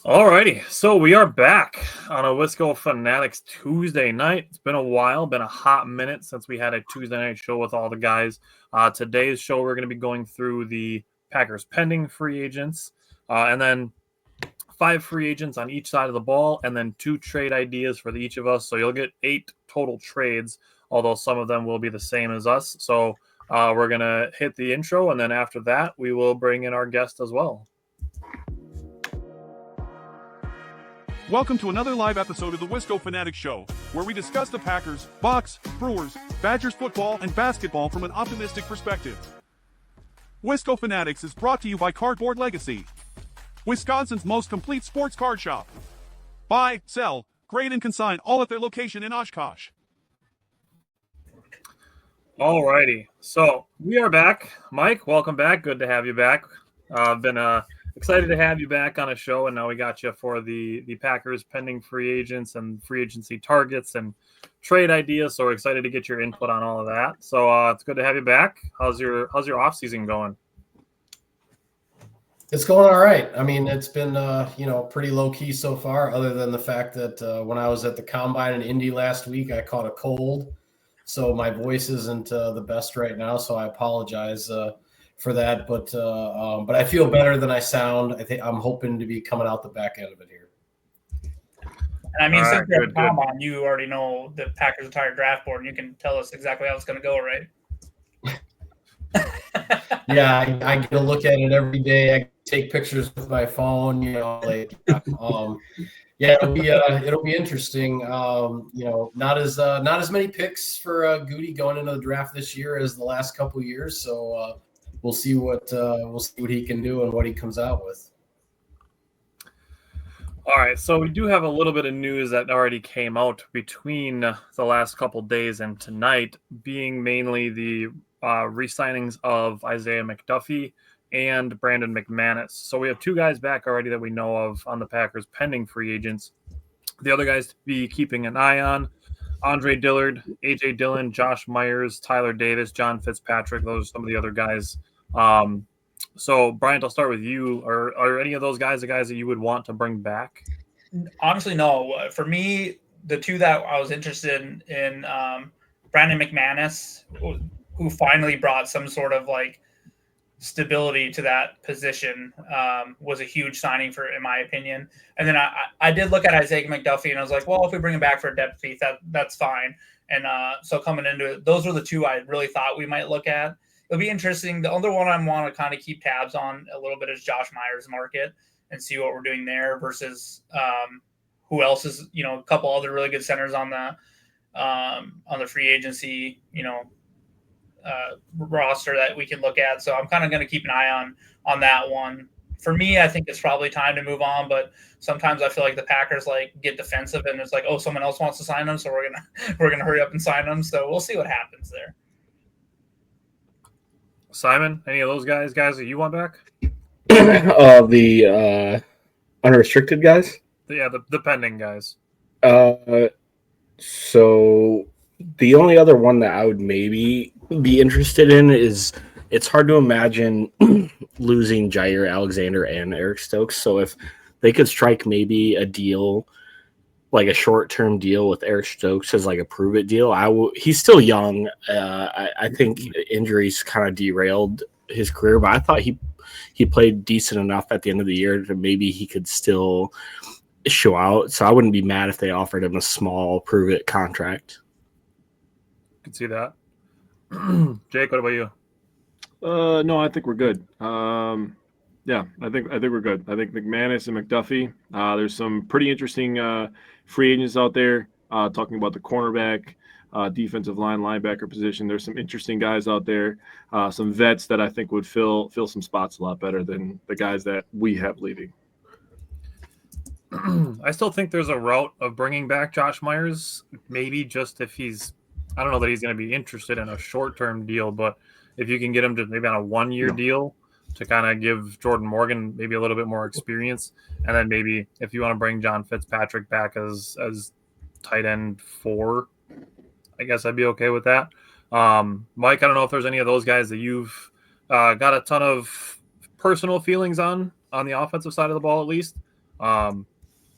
Alrighty, so we are back on a Wisco Fanatics Tuesday night. It's been a while, been a hot minute since we had a Tuesday night show with all the guys. Today's show, we're going to be going through the Packers pending free agents, and then 5 free agents on each side of the ball, and then 2 trade ideas for each of us. So you'll get 8 total trades, although some of them will be the same as us. So we're going to hit the intro, and then after that, we will bring in our guest as well. Welcome to another live episode of the Wisco Fanatics Show, where we discuss the Packers, Bucks, Brewers, Badgers football, and basketball from an optimistic perspective. Wisco Fanatics is brought to you by Cardboard Legacy, Wisconsin's most complete sports card shop. Buy, sell, grade, and consign all at their location in Oshkosh. Alrighty, so we are back. Mike, welcome back. Good to have you back. I've been excited to have you back on a show, and now we got you for the Packers pending free agents and free agency targets and trade ideas. So we're excited to get your input on all of that. So it's good to have you back. How's your off season going? It's going all right. I mean, it's been pretty low key so far, other than the fact that when I was at the Combine in Indy last week, I caught a cold, so my voice isn't the best right now. So I apologize for that, but I feel better than I sound. I'm hoping to be coming out the back end of it here. And I mean, since you're at Combine, you already know the Packers' entire draft board, and you can tell us exactly how it's going to go, right? Yeah, I get to look at it every day. I take pictures with my phone. It'll be interesting. Not as many picks for Goody going into the draft this year as the last couple of years. So we'll see what he can do and what he comes out with. All right, so we do have a little bit of news that already came out between the last couple days and tonight, being mainly the re-signings of Isaiah McDuffie and Brandon McManus. So we have 2 guys back already that we know of on the Packers pending free agents. The other guys to be keeping an eye on: Andre Dillard, A.J. Dillon, Josh Myers, Tyler Davis, John Fitzpatrick. Those are some of the other guys. So, Bryant, I'll start with you. Are any of those guys the guys that you would want to bring back? Honestly, no. For me, the 2 that I was interested in Brandon McManus, who finally brought some sort of stability to that position, was a huge signing in my opinion. And then I did look at Isaiah McDuffie, and I was like, well, if we bring him back for a depth piece, that's fine. And so coming into it, those were the 2 I really thought we might look at. It'll be interesting. The other one I want to kind of keep tabs on a little bit is Josh Myers' market and see what we're doing there versus who else is, a couple other really good centers on the free agency, roster that we can look at. So I'm kind of going to keep an eye on that one. For me, I think it's probably time to move on, but sometimes I feel like the Packers get defensive, and it's like, oh, someone else wants to sign them, so we're gonna hurry up and sign them. So we'll see what happens there. Simon, any of those guys that you want back? The unrestricted guys? Yeah, the pending guys. So the only other one that I would maybe be interested in is, it's hard to imagine losing Jair Alexander and Eric Stokes. So if they could strike maybe a deal, like a short-term deal with Eric Stokes as a prove-it deal, he's still young. I think injuries kind of derailed his career, but I thought he played decent enough at the end of the year to maybe he could still show out. So I wouldn't be mad if they offered him a small prove-it contract. Can see that. Jake, what about you? No, I think we're good. Yeah, I think we're good. I think McManus and McDuffie. There's some pretty interesting free agents out there talking about the cornerback, defensive line, linebacker position. There's some interesting guys out there, some vets that I think would fill some spots a lot better than the guys that we have leaving. I still think there's a route of bringing back Josh Myers, maybe just if I don't know that he's going to be interested in a short-term deal, but if you can get him to maybe on a 1-year deal to kind of give Jordan Morgan maybe a little bit more experience, and then maybe if you want to bring John Fitzpatrick back as tight end 4, I guess I'd be okay with that. Mike, I don't know if there's any of those guys that you've got a ton of personal feelings on the offensive side of the ball, at least. But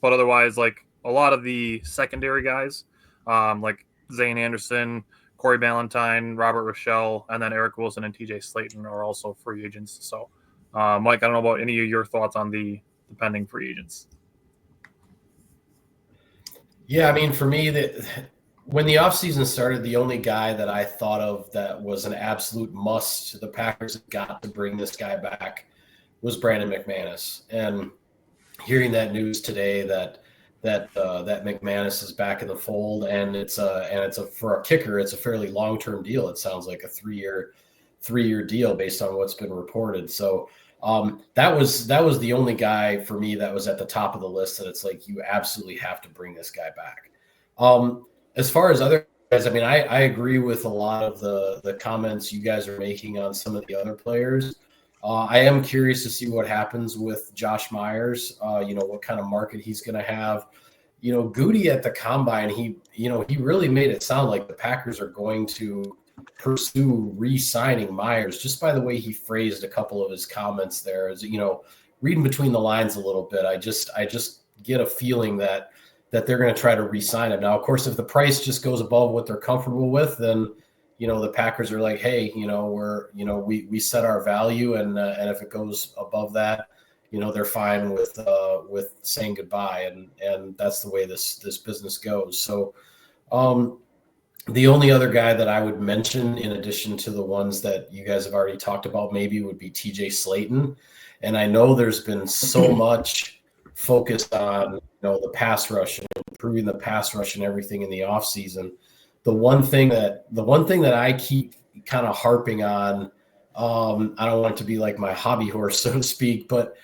otherwise, like a lot of the secondary guys, like Zane Anderson, Corey Ballantyne, Robert Rochelle, and then Eric Wilson and TJ Slayton are also free agents. So, Mike, I don't know about any of your thoughts on the pending free agents. Yeah, I mean, for me, when the offseason started, the only guy that I thought of that was an absolute must, the Packers got to bring this guy back, was Brandon McManus. And hearing that news today that McManus is back in the fold, and it's for a kicker, it's a fairly long-term deal. It sounds like a three-year deal based on what's been reported. So that was the only guy for me that was at the top of the list that it's like you absolutely have to bring this guy back. As far as other guys, I mean, I agree with a lot of the comments you guys are making on some of the other players. I am curious to see what happens with Josh Myers. What kind of market he's going to have. Goody at the combine, he really made it sound like the Packers are going to pursue re-signing Myers just by the way he phrased a couple of his comments there. As reading between the lines a little bit, I just get a feeling that they're going to try to re-sign him. Now, of course, if the price just goes above what they're comfortable with, then the Packers are like, hey, we set our value, and if it goes above that, they're fine with saying goodbye, and that's the way this business goes. So, the only other guy that I would mention, in addition to the ones that you guys have already talked about, maybe would be TJ Slayton. And I know there's been so much focused on the pass rush and improving the pass rush and everything in the offseason. The one thing that I keep kind of harping on, I don't want it to be like my hobby horse, so to speak, but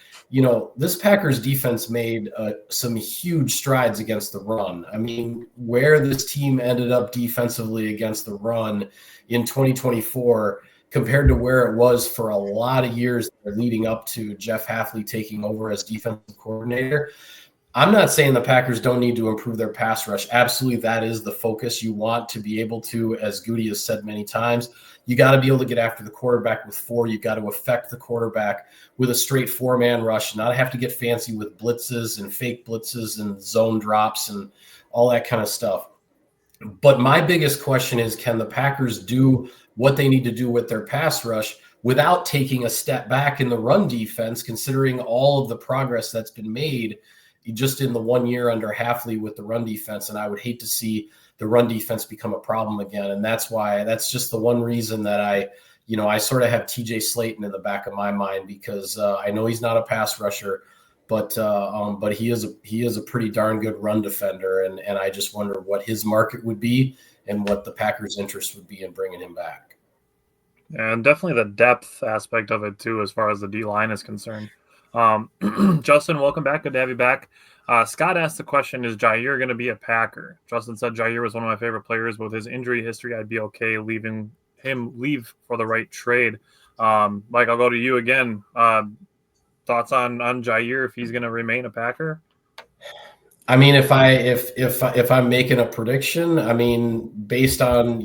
this Packers defense made some huge strides against the run. I mean, where this team ended up defensively against the run in 2024 compared to where it was for a lot of years leading up to Jeff Hafley taking over as defensive coordinator. I'm not saying the Packers don't need to improve their pass rush. Absolutely, that is the focus. You want to be able to, as Goody has said many times, you got to be able to get after the quarterback with four. You got to affect the quarterback with a straight four-man rush, not have to get fancy with blitzes and fake blitzes and zone drops and all that kind of stuff. But my biggest question is, can the Packers do what they need to do with their pass rush without taking a step back in the run defense, considering all of the progress that's been made just in the 1 year under Hafley with the run defense? And I would hate to see the run defense become a problem again. And that's just the one reason that I sort of have TJ Slayton in the back of my mind, because I know he's not a pass rusher, but he is a pretty darn good run defender. And I just wonder what his market would be and what the Packers' interest would be in bringing him back. And definitely the depth aspect of it too, as far as the D line is concerned. Justin, welcome back. Good to have you back. Scott asked the question, is Jair going to be a Packer? Justin said Jair was one of my favorite players, but with his injury history, I'd be okay leaving him for the right trade. Mike, I'll go to you again. Thoughts on Jair, if he's going to remain a Packer? I mean, if I'm making a prediction, I mean, based on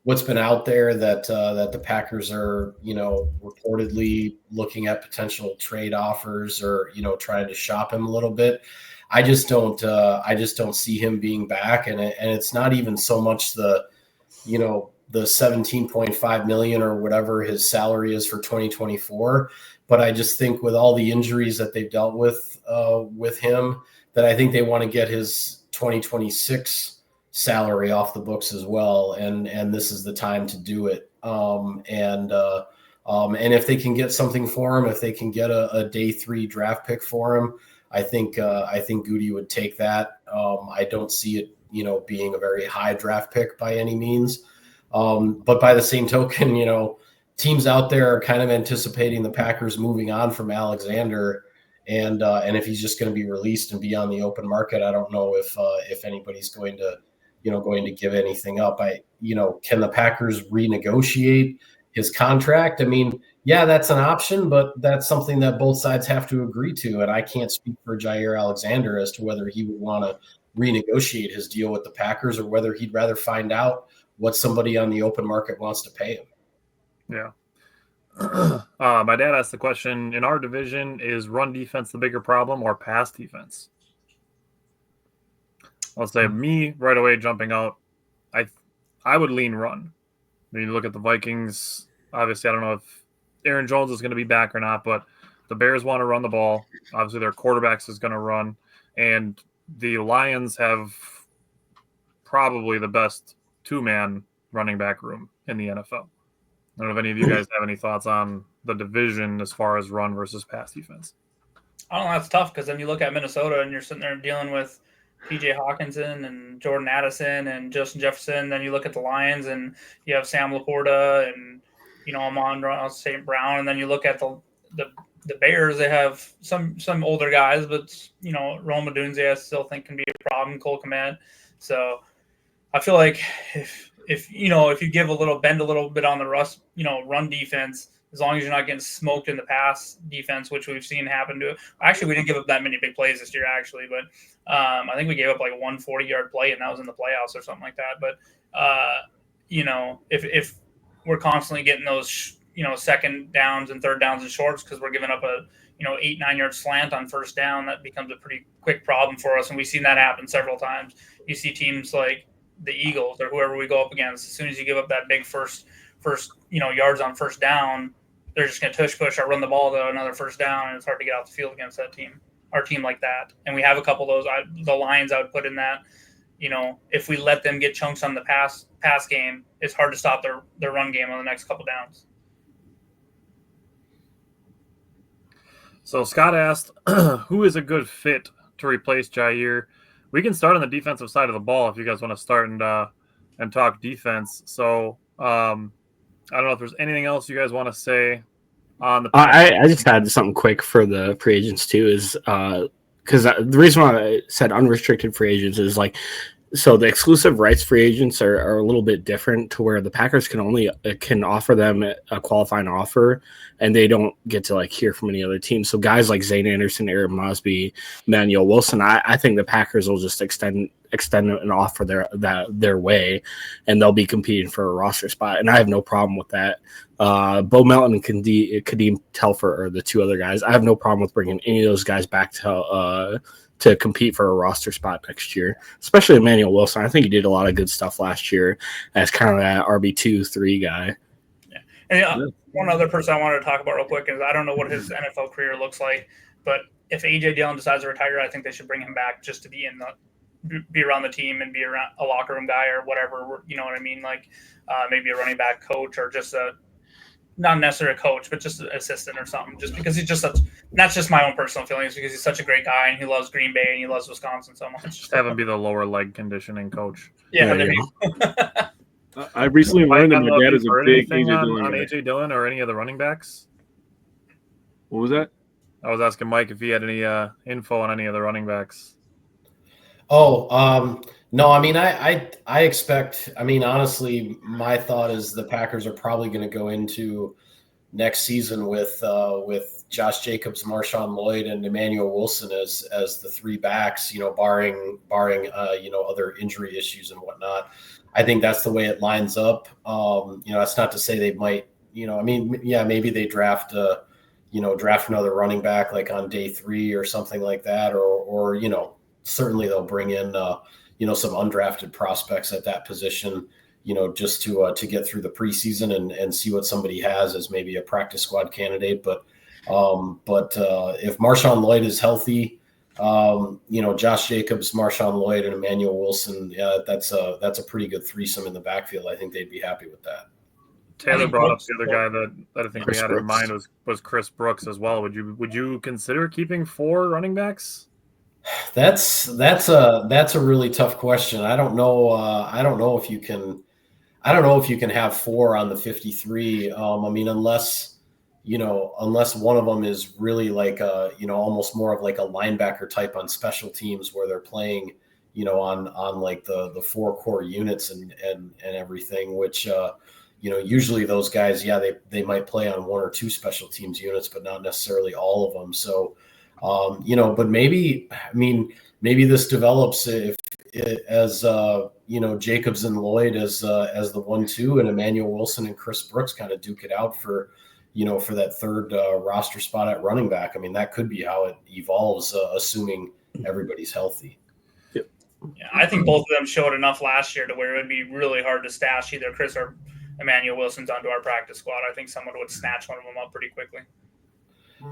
what's been out there that the Packers are, reportedly looking at potential trade offers or, trying to shop him a little bit. I just don't see him being back. And it's not even so much the 17.5 million or whatever his salary is for 2024. But I just think with all the injuries that they've dealt with him, that I think they want to get his 2026 salary off the books as well, and this is the time to do it. And if they can get something for him, if they can get a day 3 draft pick for him, I think Goody would take that. I don't see it, being a very high draft pick by any means. But by the same token, teams out there are kind of anticipating the Packers moving on from Alexander. And if he's just going to be released and be on the open market, I don't know if anybody's going to give anything up. Can the Packers renegotiate his contract? I mean, yeah, that's an option, but that's something that both sides have to agree to. And I can't speak for Jair Alexander as to whether he would want to renegotiate his deal with the Packers or whether he'd rather find out what somebody on the open market wants to pay him. Yeah. My dad asked the question, in our division, is run defense the bigger problem or pass defense? I'll say me right away jumping out. I would lean run. When you look at the Vikings, obviously I don't know if Aaron Jones is going to be back or not, but the Bears want to run the ball. Obviously their quarterbacks is going to run, and the Lions have probably the best two-man running back room in the NFL. I don't know if any of you guys have any thoughts on the division as far as run versus pass defense. I don't know. That's tough because then you look at Minnesota and you're sitting there dealing with P.J. Hawkinson and Jordan Addison and Justin Jefferson. Then you look at the Lions and you have Sam Laporta and Amon St. Brown. And then you look at the Bears. They have some older guys, but Rome Odunze I still think can be a problem. Cole Kmet. So I feel like if you give bend a little bit on the run defense, as long as you're not getting smoked in the pass defense, which we've seen happen to. Actually, we didn't give up that many big plays this year, actually, but I think we gave up like 140-yard play, and that was in the playoffs or something like that. But if we're constantly getting those second downs and third downs and shorts because we're giving up a 8-9 yard slant on first down, that becomes a pretty quick problem for us, and we've seen that happen several times. You see teams like the Eagles or whoever we go up against, as soon as you give up that big first yards on first down, they're just going to push or run the ball to another first down, and it's hard to get off the field against that team, our team like that. And we have a couple of those. The Lions, I would put in that. If we let them get chunks on the pass game, it's hard to stop their run game on the next couple downs. So Scott asked, who is a good fit to replace Jair? We can start on the defensive side of the ball if you guys want to start and talk defense. So I don't know if there's anything else you guys want to say on the. I just had something quick for the free agents too, is because the reason why I said unrestricted free agents is like, so the exclusive rights free agents are a little bit different to where the Packers can offer them a qualifying offer, and they don't get to like hear from any other team. So guys like Zane Anderson, Eric Mosby, Manuel Wilson, I think the Packers will just extend an offer their way, and they'll be competing for a roster spot. And I have no problem with that. Bo Melton and Kadeem Telfer are the two other guys. I have no problem with bringing any of those guys back to compete for a roster spot next year, especially Emmanuel Wilson. I think he did a lot of good stuff last year as kind of that RB2-3 guy. Yeah. And one other person I wanted to talk about real quick is I don't know what his NFL career looks like, but if A.J. Dillon decides to retire, I think they should bring him back just to be around the team and be around a locker room guy or whatever, you know what I mean? Like maybe a running back coach or just not necessarily a coach, but just an assistant or something, just because he's just that's just my own personal feelings, because he's such a great guy and he loves Green Bay and he loves Wisconsin so much. Just have him be the lower leg conditioning coach. Yeah. I recently learned that my dad is a big AJ Dillon on AJ Dillon or any of the running backs. What was that? I was asking Mike if he had any info on any of the running backs. No, I mean, I expect, I mean, honestly, my thought is the Packers are probably going to go into next season with Josh Jacobs, Marshawn Lloyd, and Emmanuel Wilson as the three backs, barring other injury issues and whatnot. I think that's the way it lines up. That's not to say they might, maybe they draft another running back like on day 3 or something like that, or certainly they'll bring in some undrafted prospects at that position, just to get through the preseason and see what somebody has as maybe a practice squad candidate. But if Marshawn Lloyd is healthy, Josh Jacobs, Marshawn Lloyd, and Emmanuel Wilson, that's a pretty good threesome in the backfield. I think they'd be happy with that. Taylor brought up the other guy that I think we had in mind was Chris Brooks as well. Would you consider keeping 4 running backs? That's a really tough question. I don't know if you can have 4 on the 53. Unless one of them is really like almost more of like a linebacker type on special teams where they're playing, on like the 4 core units and everything, which, usually those guys, they might play on 1 or 2 special teams units, but not necessarily all of them. So, but maybe this develops as Jacobs and Lloyd as the 1-2, and Emmanuel Wilson and Chris Brooks kind of duke it out for for that third roster spot at running back. I mean, that could be how it evolves, assuming everybody's healthy. Yeah, I think both of them showed enough last year to where it would be really hard to stash either Chris or Emmanuel Wilson's onto our practice squad. I think someone would snatch one of them up pretty quickly.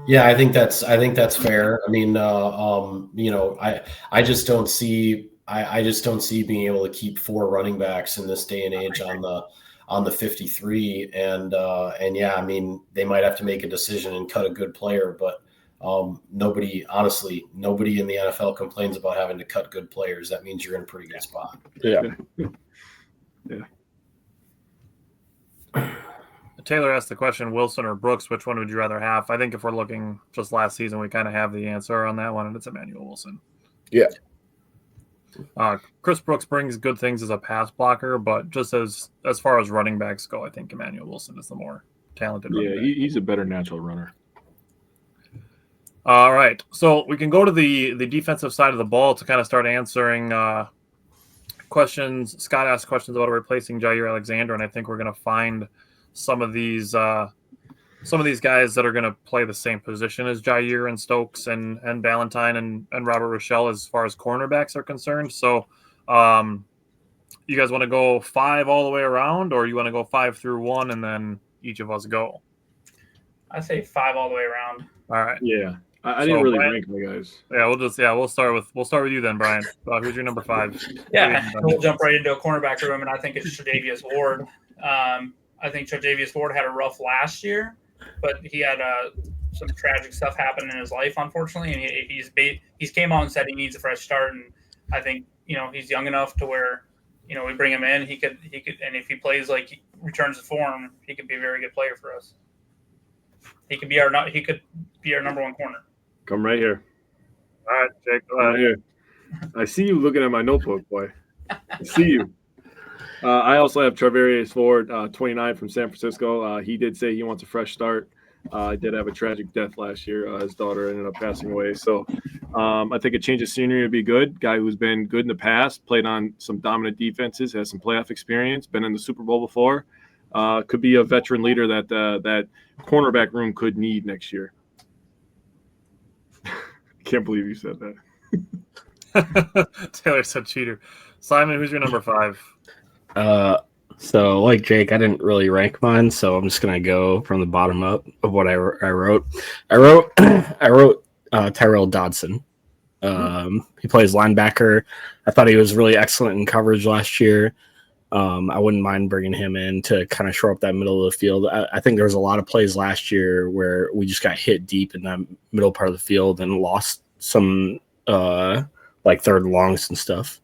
Yeah, I think that's fair. I mean, I just don't see being able to keep 4 running backs in this day and age on the 53. And yeah, I mean, they might have to make a decision and cut a good player, but nobody in the NFL complains about having to cut good players. That means you're in a pretty good spot. Yeah. Yeah. Taylor asked the question, Wilson or Brooks, which one would you rather have? I think if we're looking just last season, we kind of have the answer on that one, and it's Emmanuel Wilson. Yeah. Chris Brooks brings good things as a pass blocker, but just as far as running backs go, I think Emmanuel Wilson is the more talented running back. He's a better natural runner. All right, so we can go to the defensive side of the ball to kind of start answering questions. Scott asked questions about replacing Jair Alexander, and I think we're going to find some of these guys that are going to play the same position as Jair and Stokes and Valentine and Robert Rochelle as far as cornerbacks are concerned. So you guys want to go 5 all the way around, or you want to go 5 through 1 and then each of us go? I say 5 all the way around. All right. Yeah. I didn't really rank my guys. Yeah, we'll start with you then, Brian. Who's your number 5? Yeah, we'll jump right into a cornerback room, and I think it's Tre'Davious Ward. I think Tre'Davious Ward had a rough last year, but he had some tragic stuff happen in his life, unfortunately, and he's came out and said he needs a fresh start, and I think he's young enough to where we bring him in, he could, and if he plays like he returns to form, he could be a very good player for us. He could be our number 1 corner. Come right here. All right, Jake, go ahead. Right here. I see you looking at my notebook, boy. I see you. I also have Charvarius Ford, 29 from San Francisco. He did say he wants a fresh start. He did have a tragic death last year. His daughter ended up passing away. So I think a change of scenery would be good. Guy who's been good in the past, played on some dominant defenses, has some playoff experience, been in the Super Bowl before. Could be a veteran leader that cornerback room could need next year. Can't believe you said that. Taylor said cheater. Simon, who's your number 5? So like Jake, I didn't really rank mine, so I'm just gonna go from the bottom up of what I wrote. I wrote Tyrell Dodson. He plays linebacker. I thought he was really excellent in coverage last year. I wouldn't mind bringing him in to kind of shore up that middle of the field. I think there was a lot of plays last year where we just got hit deep in that middle part of the field and lost some like third longs and stuff.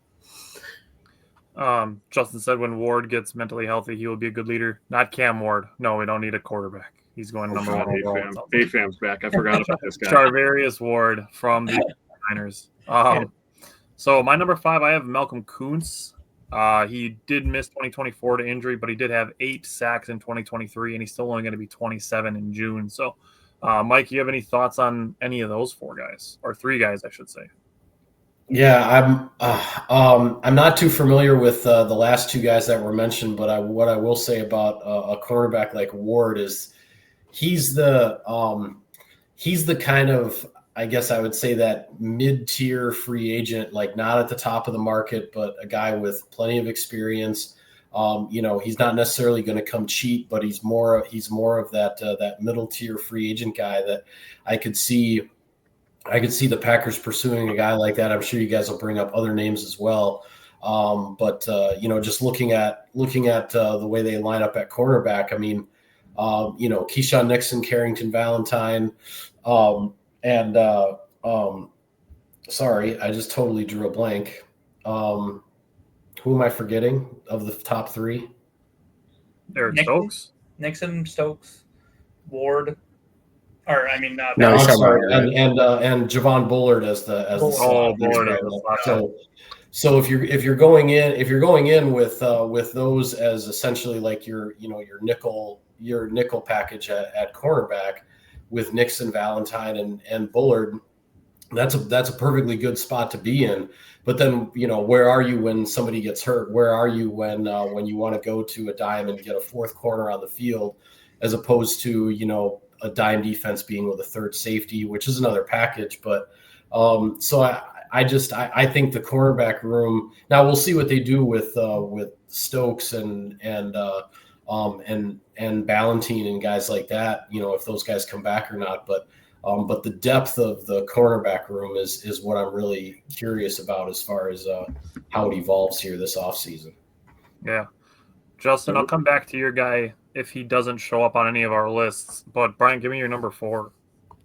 Justin said when Ward gets mentally healthy, he will be a good leader. Not Cam Ward. No, we don't need a quarterback. He's going number 1 overall. A-Fam's back. I forgot about this guy. Charvarius Ward from the Niners. So my number 5, I have Malcolm Kuntz. He did miss 2024 to injury, but he did have 8 sacks in 2023, and he's still only going to be 27 in June. So, Mike, you have any thoughts on any of those 4 guys, or 3 guys, I should say? Yeah, I'm not too familiar with the last 2 guys that were mentioned, but what I will say about a cornerback like Ward is he's the kind of, I guess I would say, that mid-tier free agent, like not at the top of the market, but a guy with plenty of experience. He's not necessarily going to come cheap, but he's more of that middle-tier free agent guy that I could see the Packers pursuing a guy like that. I'm sure you guys will bring up other names as well. But just looking at the way they line up at cornerback, I mean, Keyshawn Nixon, Carrington Valentine, and sorry, I just totally drew a blank. Who am I forgetting of the top 3? Eric Stokes? Nixon, Stokes, Ward. Or I mean, no, I'm sorry, and Javon Bullard as the Bullard. So if you're going in with those as essentially like your nickel package at cornerback with Nixon, Valentine, and Bullard, that's a perfectly good spot to be in. But then where are you when somebody gets hurt? Where are you when you want to go to a dime and get a 4th corner on the field? as opposed to, a dime defense being with a third safety, which is another package. But so I think the cornerback room, now we'll see what they do with Stokes and Ballentine and guys like that, if those guys come back or not. But the depth of the cornerback room is what I'm really curious about as far as how it evolves here this offseason. Yeah. Justin, I'll come back to your guy if he doesn't show up on any of our lists. But Brian, give me your number 4.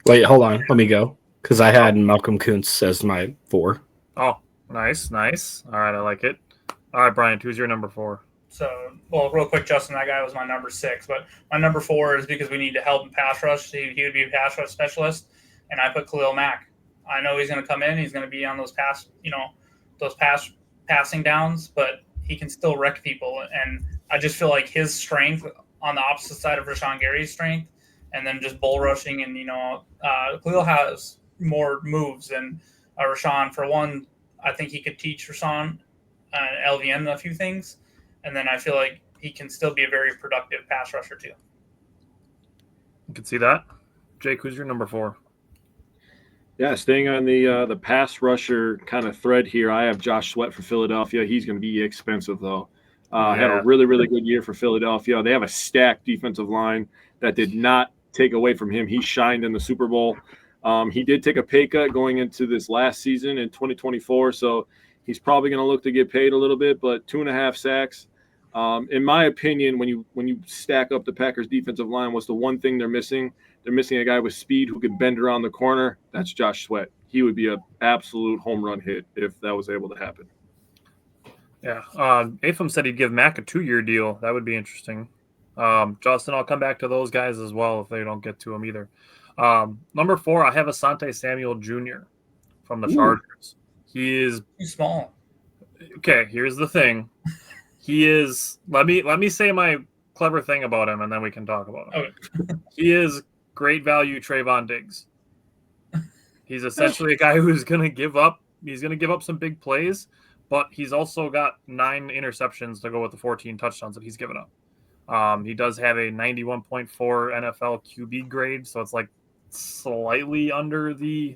Wait, hold on. Let me go. Because I had Malcolm Kuntz as my 4. Oh, nice. All right, I like it. All right, Brian, who's your number 4? So, well, real quick, Justin, that guy was my number 6. But my number 4 is because we need to help in pass rush. He would be a pass rush specialist, and I put Khalil Mack. I know he's going to come in. He's going to be on those passing downs, but he can still wreck people. And I just feel like his strength on the opposite side of Rashawn Gary's strength, and then just bull rushing. And, Khalil has more moves than Rashawn. For one, I think he could teach Rashawn and LVN a few things. And then I feel like he can still be a very productive pass rusher too. You can see that. Jake, who's your number 4? Yeah, staying on the pass rusher kind of thread here, I have Josh Sweat for Philadelphia. He's going to be expensive, though. Had a really, really good year for Philadelphia. They have a stacked defensive line that did not take away from him. He shined in the Super Bowl. He did take a pay cut going into this last season in 2024, so he's probably going to look to get paid a little bit, but 2.5 sacks. In my opinion, when you stack up the Packers defensive line, what's the one thing they're missing? They're missing a guy with speed who can bend around the corner. That's Josh Sweat. He would be an absolute home run hit if that was able to happen. Yeah. Afam said he'd give Mack a 2-year deal. That would be interesting. Justin, I'll come back to those guys as well if they don't get to him either. Number 4, I have Asante Samuel Jr. from the Chargers. He is too small. Okay, here's the thing. He is let me say my clever thing about him and then we can talk about him. Okay. He is great value Trayvon Diggs. He's essentially a guy who's going to give up. He's going to give up some big plays, but he's also got 9 interceptions to go with the 14 touchdowns that he's given up. He does have a 91.4 NFL QB grade, so it's like slightly under the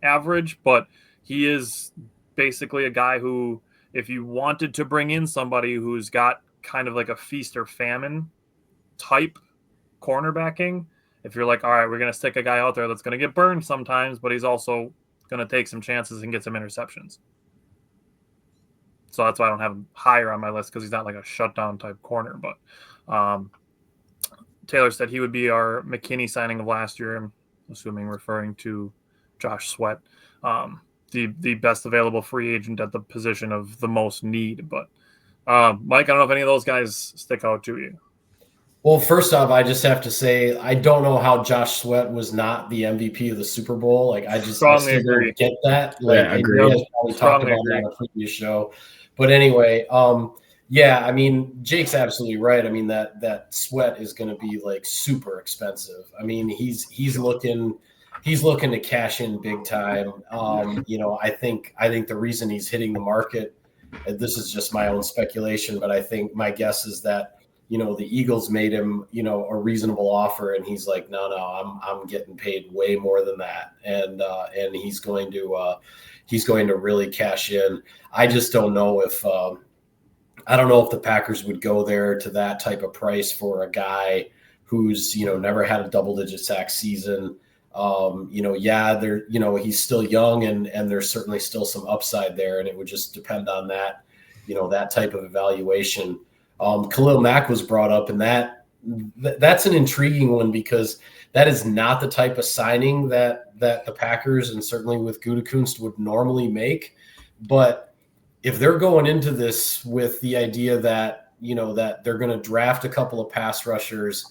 average, but he is basically a guy who, if you wanted to bring in somebody who's got kind of like a feast or famine type cornerbacking, if you're like, all right, we're going to stick a guy out there that's going to get burned sometimes, but he's also going to take some chances and get some interceptions. So that's why I don't have him higher on my list, because he's not like a shutdown type corner. But Taylor said he would be our McKinney signing of last year. I'm assuming referring to Josh Sweat, the best available free agent at the position of the most need. But Mike, I don't know if any of those guys stick out to you. Well, first off, I just have to say, I don't know how Josh Sweat was not the MVP of the Super Bowl. Like, I still don't get that. Like, I agree. You guys probably talked about that on a previous show. But anyway, yeah, I mean, Jake's absolutely right. I mean, that Sweat is going to be like super expensive. I mean, he's looking to cash in big time. I think the reason he's hitting the market, this is just my own speculation, but I think my guess is that, the Eagles made him, a reasonable offer, and he's like, no, I'm getting paid way more than that, and he's going to really cash in. I just don't know if I don't know if the Packers would go there to that type of price for a guy who's never had a double-digit sack season. He's still young, and there's certainly still some upside there, and it would just depend on that, that type of evaluation. Khalil Mack was brought up, and that's an intriguing one, because that is not the type of signing that the Packers, and certainly with Gutekunst, would normally make. But if they're going into this with the idea that that they're going to draft a couple of pass rushers,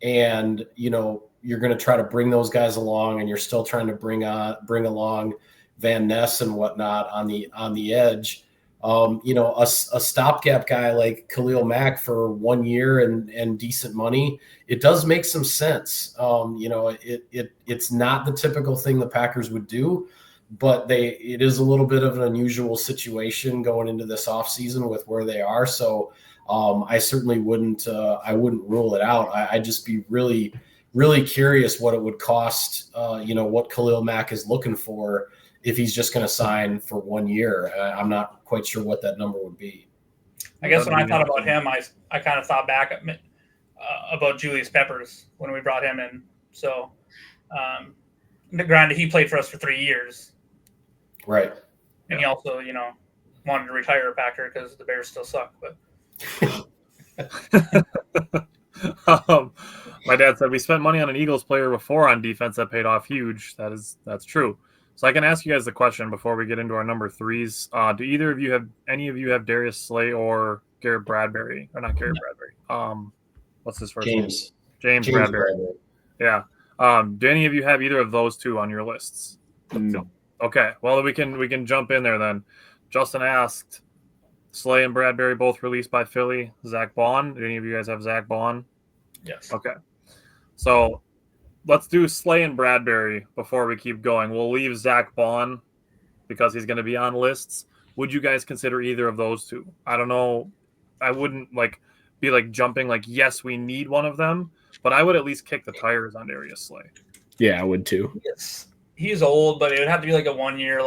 and you're going to try to bring those guys along, and you're still trying to bring along Van Ness and whatnot on the edge. A stopgap guy like Khalil Mack for 1 year and decent money, it does make some sense. It's not the typical thing the Packers would do, but it is a little bit of an unusual situation going into this offseason with where they are. So I certainly wouldn't rule it out. I'd just be really, really curious what it would cost, what Khalil Mack is looking for if he's just going to sign for 1 year. I'm not quite sure what that number would be. I guess when I thought about him, I kind of thought back about Julius Peppers when we brought him in. So, granted, he played for us for 3 years. Right. And he also, wanted to retire a Packer because the Bears still suck. But my dad said we spent money on an Eagles player before on defense that paid off huge. That's true. So I can ask you guys the question before we get into our number threes. Do any of you have Darius Slay or Garrett Bradbury? Or not Garrett Bradbury. What's his first name? James Bradbury. Yeah. Do any of you have either of those two on your lists? No. Okay. Well, we can jump in there then. Justin asked, Slay and Bradbury both released by Philly. Zach Bond. Do any of you guys have Zach Bond? Yes. Okay. So let's do Slay and Bradbury before we keep going. We'll leave Zach Bond because he's going to be on lists. Would you guys consider either of those two? I don't know. I wouldn't be jumping yes, we need one of them, but I would at least kick the tires on Darius Slay. Yeah, I would too. Yes. He's old, but it would have to be a 1 year.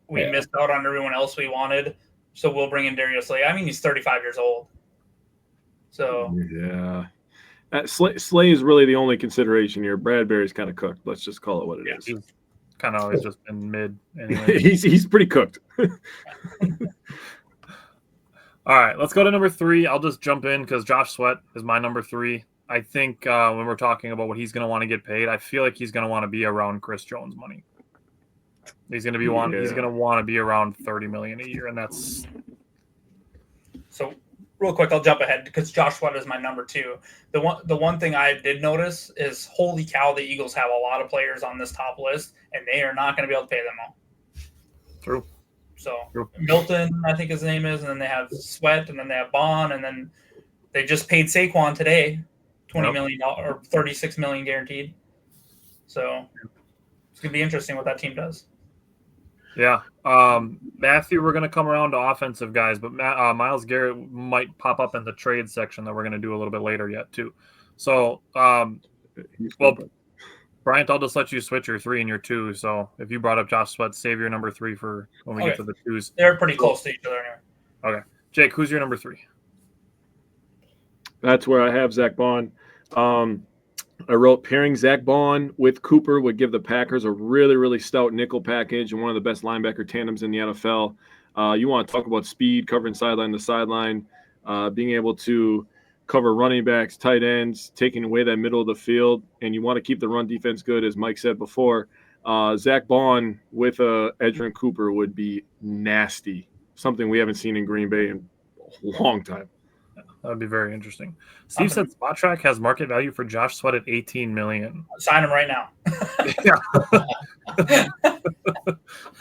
We missed out on everyone else we wanted, so we'll bring in Darius Slay. I mean, he's 35 years old. So yeah. Slay is really the only consideration here. Bradbury's kind of cooked. Let's just call it what it is. He's kind of always just been mid anyway. he's pretty cooked. All right, let's go to number three. I'll just jump in because Josh Sweat is my number three. I think when we're talking about what he's going to want to get paid, I feel like he's going to want to be around Chris Jones' money. He's going to He's going to want to be around $30 million a year, and that's. So, real quick, I'll jump ahead because Josh Sweat is my number two. The one thing I did notice is, holy cow, the Eagles have a lot of players on this top list, and they are not going to be able to pay them all. True. So Milton, I think his name is, and then they have Sweat, and then they have Bond, and then they just paid Saquon today, $20 million or $36 million guaranteed. So it's gonna be interesting what that team does. Yeah, Matthew, we're gonna come around to offensive guys, but Myles Garrett might pop up in the trade section that we're gonna do a little bit later yet too. So, Bryant, I'll just let you switch your 3 and your 2. So if you brought up Josh Sweat, save your number 3 for when we get to the 2s. They're pretty close to each other anyway. Okay. Jake, who's your number 3? That's where I have Zach Bond. I wrote pairing Zach Bond with Cooper would give the Packers a really, really stout nickel package and one of the best linebacker tandems in the NFL. You want to talk about speed, covering sideline to sideline, being able to cover running backs, tight ends, taking away that middle of the field, and you want to keep the run defense good, as Mike said before. Zach Bond with Edgerrin Cooper would be nasty, something we haven't seen in Green Bay in a long time. That would be very interesting. Steve said Spot Track has market value for Josh Sweat at $18 million. Sign him right now.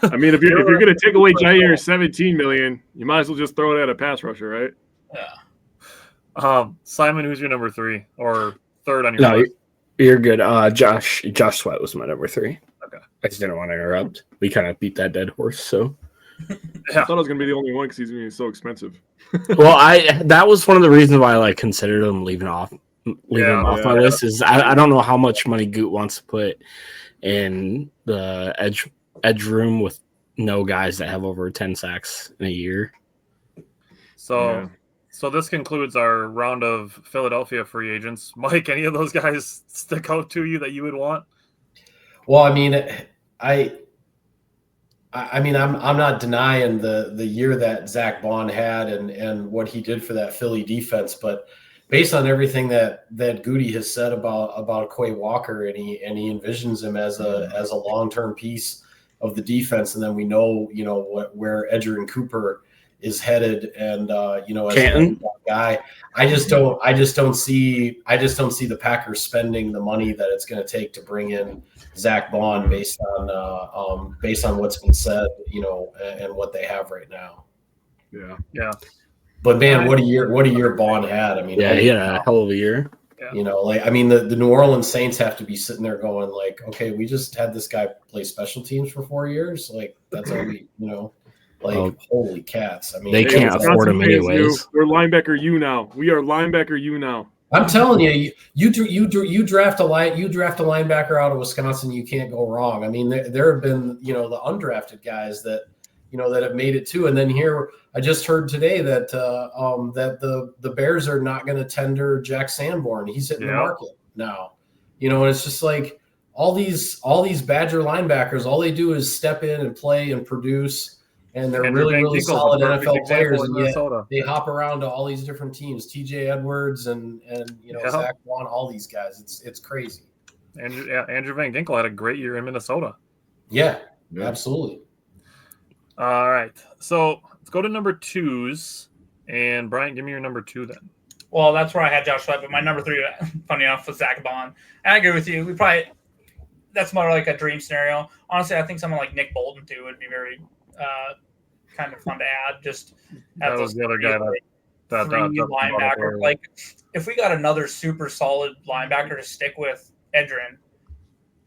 I mean, if you're going to take away Jair $17 million, you might as well just throw it at a pass rusher, right? Yeah. Simon, who's your number 3 or third on your list? You're good. Josh Sweat was my number 3. Okay. I just didn't want to interrupt. We kind of beat that dead horse, so. Yeah. I thought I was going to be the only one because he's going to be so expensive. Well, that was one of the reasons why I considered him leaving him off my list. Is I don't know how much money Goot wants to put in the edge room with no guys that have over 10 sacks in a year. So this concludes our round of Philadelphia free agents. Mike, any of those guys stick out to you that you would want? Well, I mean, I'm not denying the year that Zach Bond had and what he did for that Philly defense, but based on everything that Goody has said about Quay Walker, and he envisions him as a long-term piece of the defense, and then we know where Edgerrin Cooper is headed, and as a guy, I just don't see the Packers spending the money that it's going to take to bring in Zach Bond based on what's been said, and what they have right now. Yeah. But man, what a year Bond had! I mean, he had a hell of a year. Yeah. You know, like, I mean, the New Orleans Saints have to be sitting there going like, okay, we just had this guy play special teams for 4 years. Like, that's all we, you know, like, Well, holy cats. I mean, they Hey, can't afford Wisconsin him fans, anyways. we're linebacker U now. We are linebacker U now. I'm telling you, you draft a linebacker out of Wisconsin, you can't go wrong. I mean, there have been, you know, the undrafted guys that, you know, that have made it too. And then here, I just heard today that that the Bears are not going to tender Jack Sanborn. He's hitting the market now. You know, and it's just like all these Badger linebackers, all they do is step in and play and produce. And they're Andrew really, Van really Ginkel's a solid perfect NFL example players, in and yet Minnesota. they hop around to all these different teams. TJ Edwards and you know, Zach Vaughn, all these guys. It's crazy. Andrew Van Ginkel had a great year in Minnesota. Yeah, absolutely. All right. So let's go to number 2s. And Brian, give me your number 2 then. Well, that's where I had Josh Sweat, but my number 3, funny enough, was Zach Bond. And I agree with you. That's more like a dream scenario. Honestly, I think someone like Nick Bolton too would be very kind of fun to add. Just that was the other guy that linebacker. Like, if we got another super solid linebacker to stick with Edrin,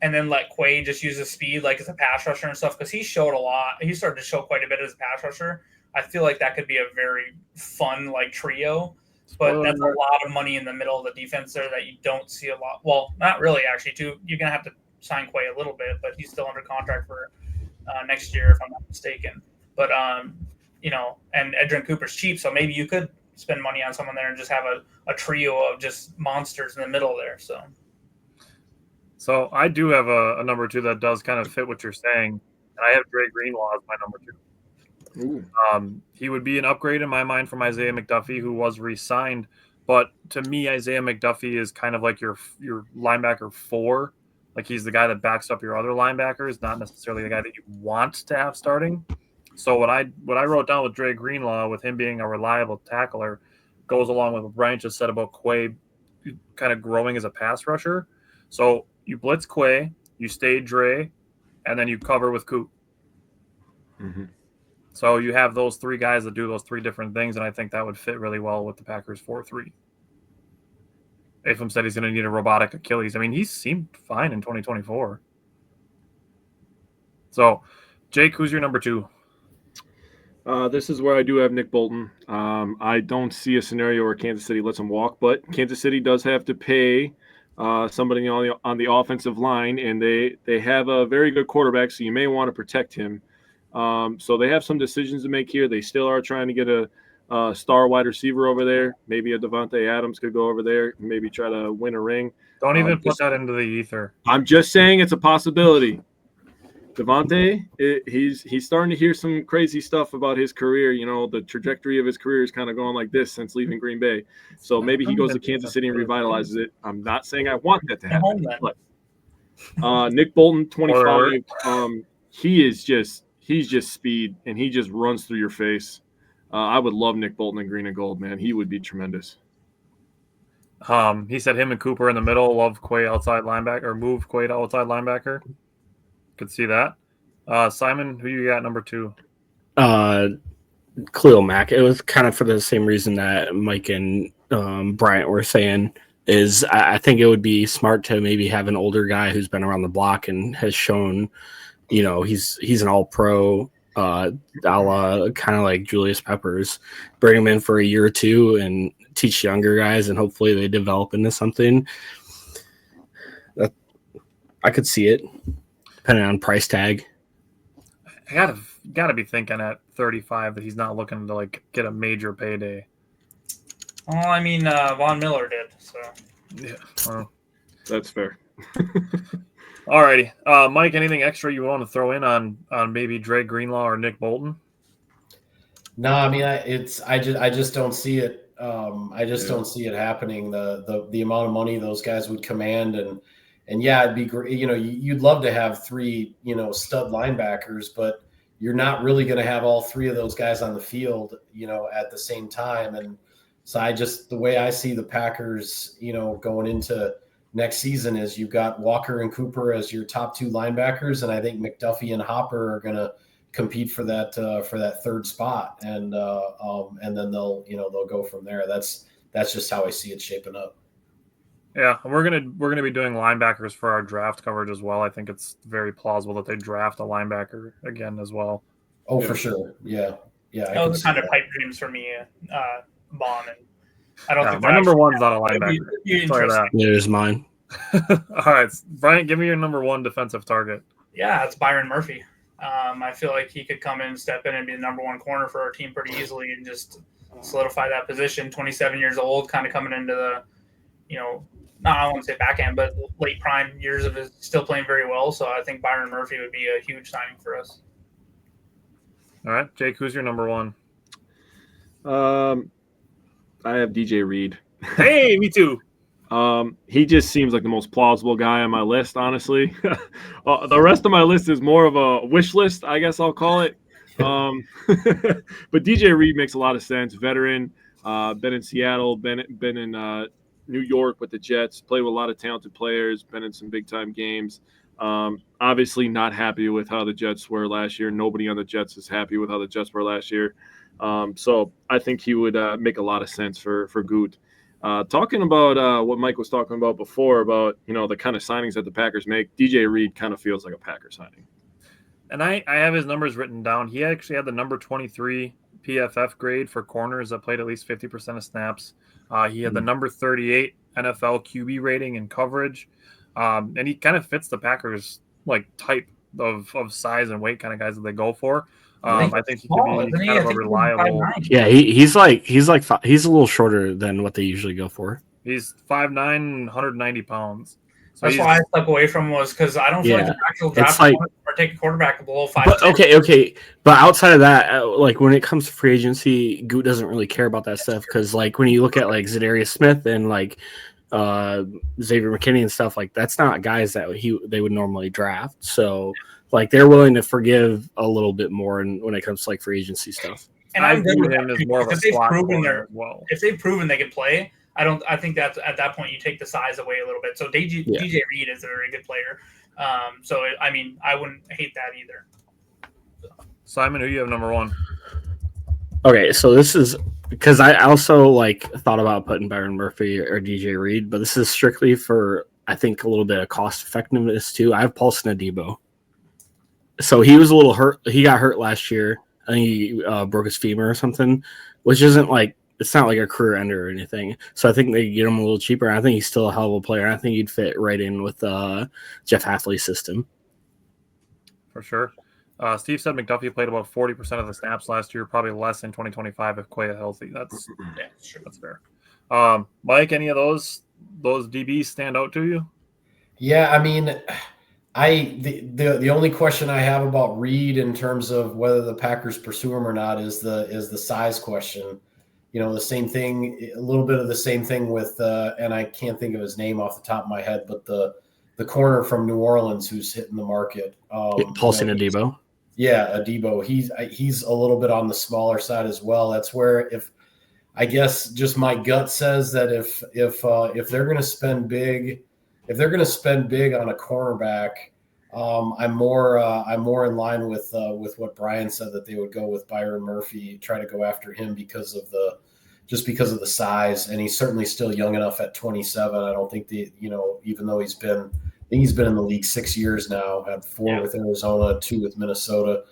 and then let Quay just use his speed like as a pass rusher and stuff, because he showed a lot. He started to show quite a bit as a pass rusher. I feel like that could be a very fun like trio. But that's a lot of money in the middle of the defense there that you don't see a lot. Well, not really, actually. Too, you're gonna have to sign Quay a little bit, but he's still under contract for next year, if I'm not mistaken. But you know, and Edrin Cooper's cheap, so maybe you could spend money on someone there and just have a trio of just monsters in the middle there. So I do have a number 2 that does kind of fit what you're saying, and I have Dre Greenlaw as my number 2. He would be an upgrade in my mind from Isaiah McDuffie, who was re-signed. But to me, Isaiah McDuffie is kind of like your linebacker 4. Like, he's the guy that backs up your other linebackers, not necessarily the guy that you want to have starting. So what I wrote down with Dre Greenlaw, with him being a reliable tackler, goes along with what Brian just said about Quay kind of growing as a pass rusher. So you blitz Quay, you stay Dre, and then you cover with Coop. Mm-hmm. So you have those 3 guys that do those 3 different things, and I think that would fit really well with the Packers 4-3. Afam said he's going to need a robotic Achilles. I mean, he seemed fine in 2024. So, Jake, who's your number 2? This is where I do have Nick Bolton. I don't see a scenario where Kansas City lets him walk, but Kansas City does have to pay somebody on the offensive line, and they have a very good quarterback, so you may want to protect him. So they have some decisions to make here. They still are trying to get a star wide receiver over there. Maybe a Devontae Adams could go over there, maybe try to win a ring. Don't even put that into the ether. I'm just saying it's a possibility. Devontae, he's starting to hear some crazy stuff about his career. You know, the trajectory of his career is kind of going like this since leaving Green Bay. So maybe he goes to Kansas City and revitalizes it. I'm not saying I want that to happen. But Nick Bolton, 25. He's just speed, and he just runs through your face. I would love Nick Bolton in green and gold, man. He would be tremendous. He said him and Cooper in the middle, love Quay outside linebacker, or move Quay to outside linebacker. Could see that. Simon, who you got number 2? Khalil Mack. It was kind of for the same reason that Mike and Bryant were saying, is I think it would be smart to maybe have an older guy who's been around the block and has shown, you know, he's an all-pro, a la kind of like Julius Peppers. Bring him in for a year or 2 and teach younger guys, and hopefully they develop into something. That I could see it, depending on price tag. I gotta be thinking at 35 that he's not looking to like get a major payday. Well, I mean, Von Miller did, so yeah, well, that's fair. Alrighty, Mike. Anything extra you want to throw in on maybe Dre Greenlaw or Nick Bolton? No, I mean, I just don't see it. I just don't see it happening. The amount of money those guys would command, and yeah, it'd be great. You know, you'd love to have 3, you know, stud linebackers, but you're not really going to have all 3 of those guys on the field, you know, at the same time. And so the way I see the Packers, you know, going into next season is you've got Walker and Cooper as your top 2 linebackers, and I think McDuffie and Hopper are going to compete for that 3rd spot, and then they'll go from there. That's just how I see it shaping up. Yeah, we're gonna be doing linebackers for our draft coverage as well. I think it's very plausible that they draft a linebacker again as well. Oh, for sure. Yeah. I Those can are see kind of that. pipe dreams for me, Bond. And I don't think my they're number actually- one's not a it'd linebacker. be I'll tell you interesting. that. It is mine. All right, Brian, give me your number one defensive target. Yeah, it's Byron Murphy. I feel like he could come in, step in, and be the number one corner for our team pretty easily, and just solidify that position. 27 years old, kind of coming into the, not I won't say back end, but late prime years of his, still playing very well. So I think Byron Murphy would be a huge signing for us. All right, Jake, who's your number one? I have DJ Reed. Hey, me too. He just seems like the most plausible guy on my list, honestly. The rest of my list is more of a wish list, I guess I'll call it. But DJ Reed makes a lot of sense. Veteran, been in Seattle, been in New York with the Jets, played with a lot of talented players, been in some big-time games. Obviously not happy with how the Jets were last year. Nobody on the Jets is happy with how the Jets were last year. So I think he would make a lot of sense for Goot. Talking about what Mike was talking about before about, the kind of signings that the Packers make, DJ Reed kind of feels like a Packer signing. And I have his numbers written down. He actually had the number 23 PFF grade for corners that played at least 50% of snaps. He had the number 38 NFL QB rating and coverage. And he kind of fits the Packers type of size and weight kind of guys that they go for. I think he could be kind of a reliable. Yeah, he's a little shorter than what they usually go for. He's 5'9", 190 pounds. So that's why I stuck away from him, was because I don't feel like the actual draft or take a quarterback below 5'10". But okay. But outside of that, when it comes to free agency, Goot doesn't really care about that stuff because when you look at Zadarius Smith and Xavier McKinney and stuff, that's not guys that they would normally draft. So they're willing to forgive a little bit more when it comes to free agency stuff. And I view him as more of a slot corner as well. If they've proven they can play, I think that at that point you take the size away a little bit. So DJ Reed is a very good player. I wouldn't hate that either. Simon, who you have number one? Okay, so this is because I also thought about putting Byron Murphy or DJ Reed, but this is strictly for I think a little bit of cost effectiveness too. I have Paulson Adebo. So he was a little hurt. He got hurt last year. I think he broke his femur or something, which isn't it's not like a career ender or anything. So I think they get him a little cheaper. I think he's still a hell of a player. I think he'd fit right in with Jeff Hafley's system. For sure. Steve said McDuffie played about 40% of the snaps last year, probably less in 2025 if Quay is healthy. That's fair. Mike, any of those DBs stand out to you? Yeah, I mean, the only question I have about Reed in terms of whether the Packers pursue him or not is the size question. The same thing, a little bit of the same thing with, and I can't think of his name off the top of my head, but the corner from New Orleans who's hitting the market. Paulson Adebo. Yeah, Adebo. He's a little bit on the smaller side as well. That's where I guess just my gut says that if they're going to spend big, on a cornerback, I'm more in line with what Brian said, that they would go with Byron Murphy, try to go after him because of the size, and he's certainly still young enough at 27. I don't think even though he's been in the league 6 years now, had 4 with Arizona, 2 with Minnesota,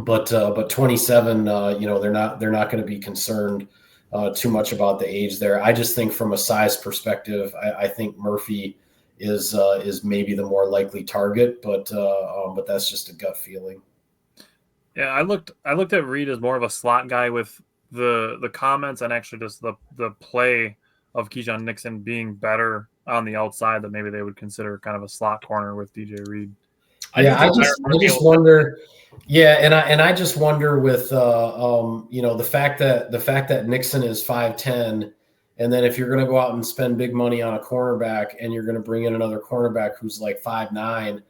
but 27, they're not going to be concerned too much about the age there. I just think from a size perspective, I think Murphy is maybe the more likely target, but that's just a gut feeling. Yeah, I looked at Reed as more of a slot guy with the comments and actually just the play of Keyshawn Nixon being better on the outside, that maybe they would consider kind of a slot corner with DJ Reed. I just wonder. Yeah, and I just wonder with the fact that Nixon is 5'10", and then if you're going to go out and spend big money on a cornerback and you're going to bring in another cornerback who's 5'9",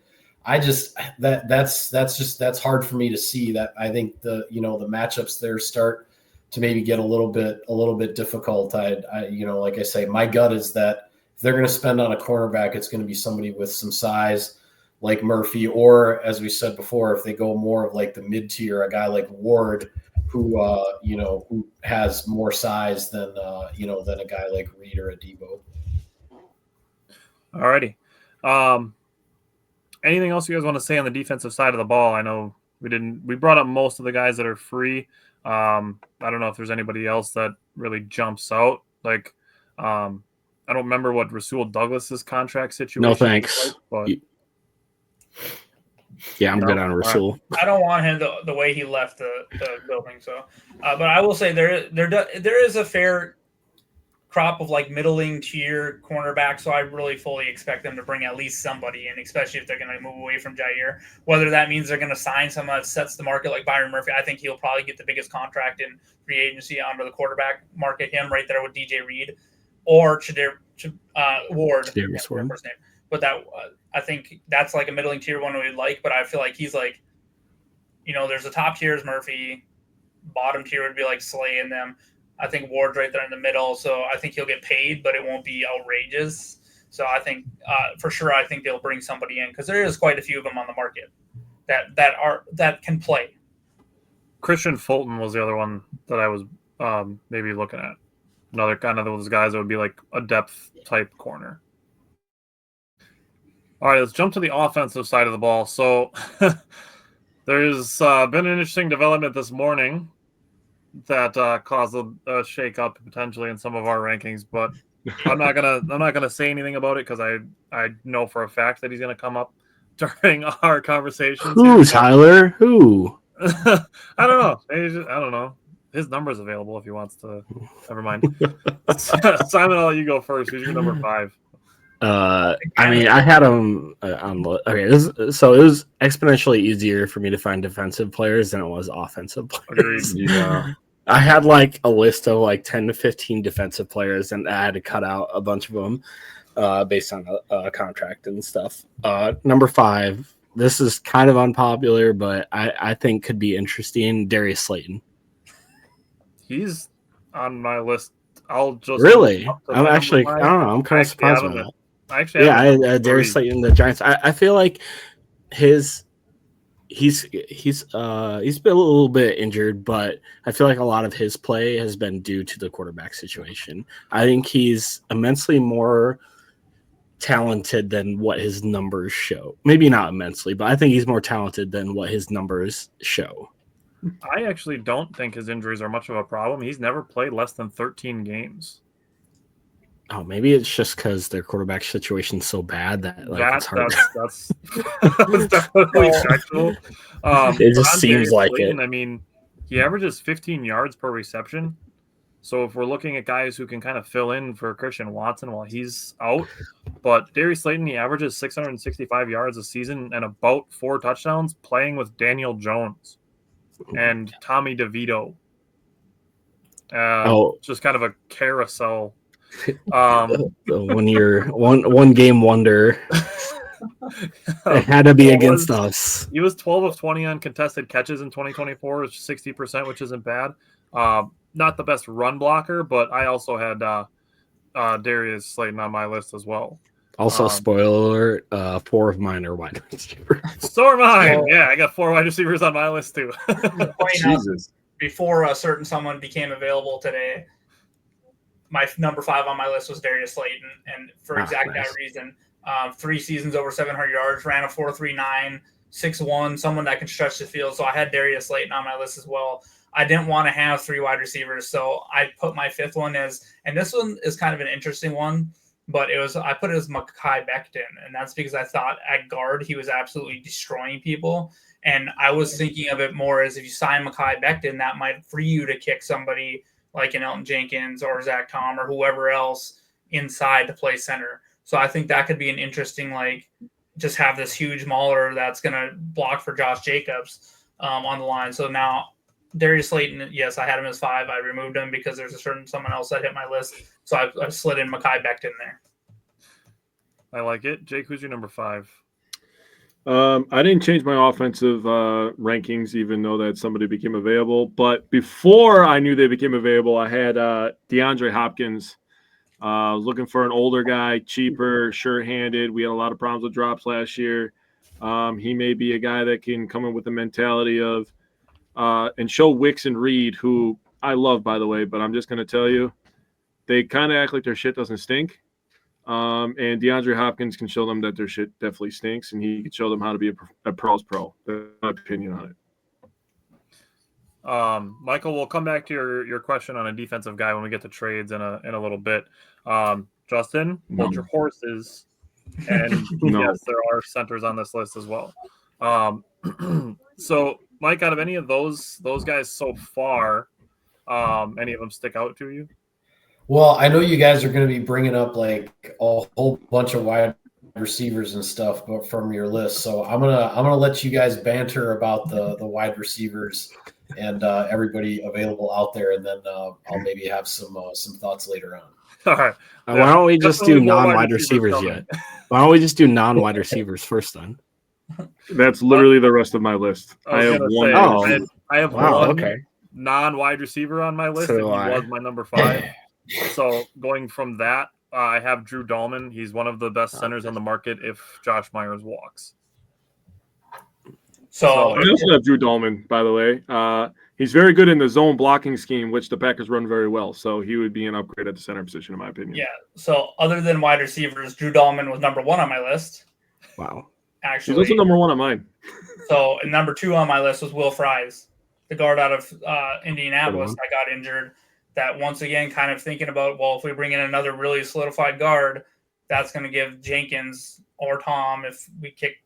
that's hard for me to see. That I think the matchups there start to maybe get a little bit difficult. Like I say, my gut is that if they're going to spend on a cornerback, it's going to be somebody with some size like Murphy, or as we said before, if they go more of the mid tier, a guy like Ward, who has more size than a guy like Reed or Adebo. Alrighty. Anything else you guys want to say on the defensive side of the ball? I know we brought up most of the guys that are free. I don't know if there's anybody else that really jumps out. Like, I don't remember what Rasul Douglas's contract situation. No thanks. Like, but yeah, I'm good on Rasul. I don't want him the way he left the building. So, but I will say there is a fair crop of like middling tier cornerback, so I really fully expect them to bring at least somebody in, especially if they're going to move away from Jair. Whether that means they're going to sign someone that sets the market like Byron Murphy, I think he'll probably get the biggest contract in free agency under the quarterback market, him right there with DJ Reed or Ward, first name. But that I think that's like a middling tier one we'd like, but I feel like he's like, there's a top tier is Murphy, bottom tier would be like Slay and them. I think Ward's right there in the middle, so I think he'll get paid, but it won't be outrageous. So I think for sure, I think they'll bring somebody in because there is quite a few of them on the market that can play. Christian Fulton was the other one that I was maybe looking at. Another kind of those guys that would be like a depth type corner. All right, let's jump to the offensive side of the ball. So there's been an interesting development this morning that caused a shake-up potentially in some of our rankings, but I'm not gonna say anything about it because I know for a fact that he's gonna come up during our conversations. Who, Tyler? Who? I don't know. I don't know. His number's available if he wants to. Never mind. Simon, I'll let you go first. Who's your number 5? I had him on. Okay, so it was exponentially easier for me to find defensive players than it was offensive players. Yeah. I had like a list of like 10 to 15 defensive players, and I had to cut out a bunch of them based on a contract and stuff. Number 5, this is kind of unpopular, but I think could be interesting. Darius Slayton. He's on my list. I'll just really. I'm actually. I don't know. I'm kind of surprised by that. I Darius Slayton, the Giants. I feel like he's been a little bit injured, but I feel like a lot of his play has been due to the quarterback situation. I think he's immensely more talented than what his numbers show. Maybe not immensely, but I think he's more talented than what his numbers show. I actually don't think his injuries are much of a problem. He's never played less than 13 games. Oh, maybe it's just because their quarterback situation is so bad that it's hard. That's definitely factual. It just seems like Slayton, it. I mean, he averages 15 yards per reception. So if we're looking at guys who can kind of fill in for Christian Watson while he's out, but Darius Slayton, he averages 665 yards a season and about 4 touchdowns playing with Daniel Jones and Tommy DeVito. Just kind of a carousel. One game wonder. It had to be against us. He was 12 of 20 on contested catches in 2024, which is 60%, which isn't bad. Not the best run blocker, but I also had Darius Slayton on my list as well. Also, spoiler alert, 4 of mine are wide receivers. So are mine. Yeah, I got 4 wide receivers on my list too. Jesus. Before a certain someone became available today, my number 5 on my list was Darius Slayton, and for exactly that reason, 3 seasons over 700 yards, ran a 4.39, 6'1", someone that can stretch the field. So I had Darius Slayton on my list as well. I didn't want to have 3 wide receivers, so I put my 5th one as, and this one is kind of an interesting one, but I put it as Mekhi Becton, and that's because I thought at guard he was absolutely destroying people, and I was thinking of it more as if you sign Mekhi Becton, that might free you to kick somebody like an Elton Jenkins or Zach Tom or whoever else inside to play center. So I think that could be an interesting, just have this huge mauler that's going to block for Josh Jacobs on the line. So now Darius Slayton, yes, I had him as 5. I removed him because there's someone else that hit my list. So I slid in Mekhi Becton there. I like it. Jake, who's your number 5? I didn't change my offensive rankings, even though that somebody became available. But before I knew they became available, I had DeAndre Hopkins. Looking for an older guy, cheaper, sure-handed. We had a lot of problems with drops last year. He may be a guy that can come in with the mentality of and show Wicks and Reed, who I love, by the way, but I'm just going to tell you, they kind of act like their shit doesn't stink. And DeAndre Hopkins can show them that their shit definitely stinks, and he can show them how to be a pro's pro. That's my opinion on it. Michael, we'll come back to your question on a defensive guy when we get to trades in a little bit. Justin, hold your horses. And yes, there are centers on this list as well. So, Mike, out of any of those guys so far, any of them stick out to you? Well, I know you guys are going to be bringing up like a whole bunch of wide receivers and stuff, but from your list. So I'm gonna let you guys banter about the wide receivers and everybody available out there, and then I'll maybe have some thoughts later on. All right. Why don't we just do non-wide receivers yet? Why don't we just do non-wide receivers first then? That's literally the rest of my list. I have one. I have one non-wide receiver on my list, and he was my number 5. So going from that, I have Drew Dahlman. He's one of the best centers on the market if Josh Myers walks. So I also have Drew Dahlman, by the way. He's very good in the zone blocking scheme, which the Packers run very well. So he would be an upgrade at the center position, in my opinion. Yeah. So other than wide receivers, Drew Dahlman was number 1 on my list. Wow. Actually, he's also number 1 on mine. So and number 2 on my list was Will Fries, the guard out of Indianapolis that got injured. That once again, kind of thinking about, well, if we bring in another really solidified guard, that's going to give Jenkins or Tom, if we kick,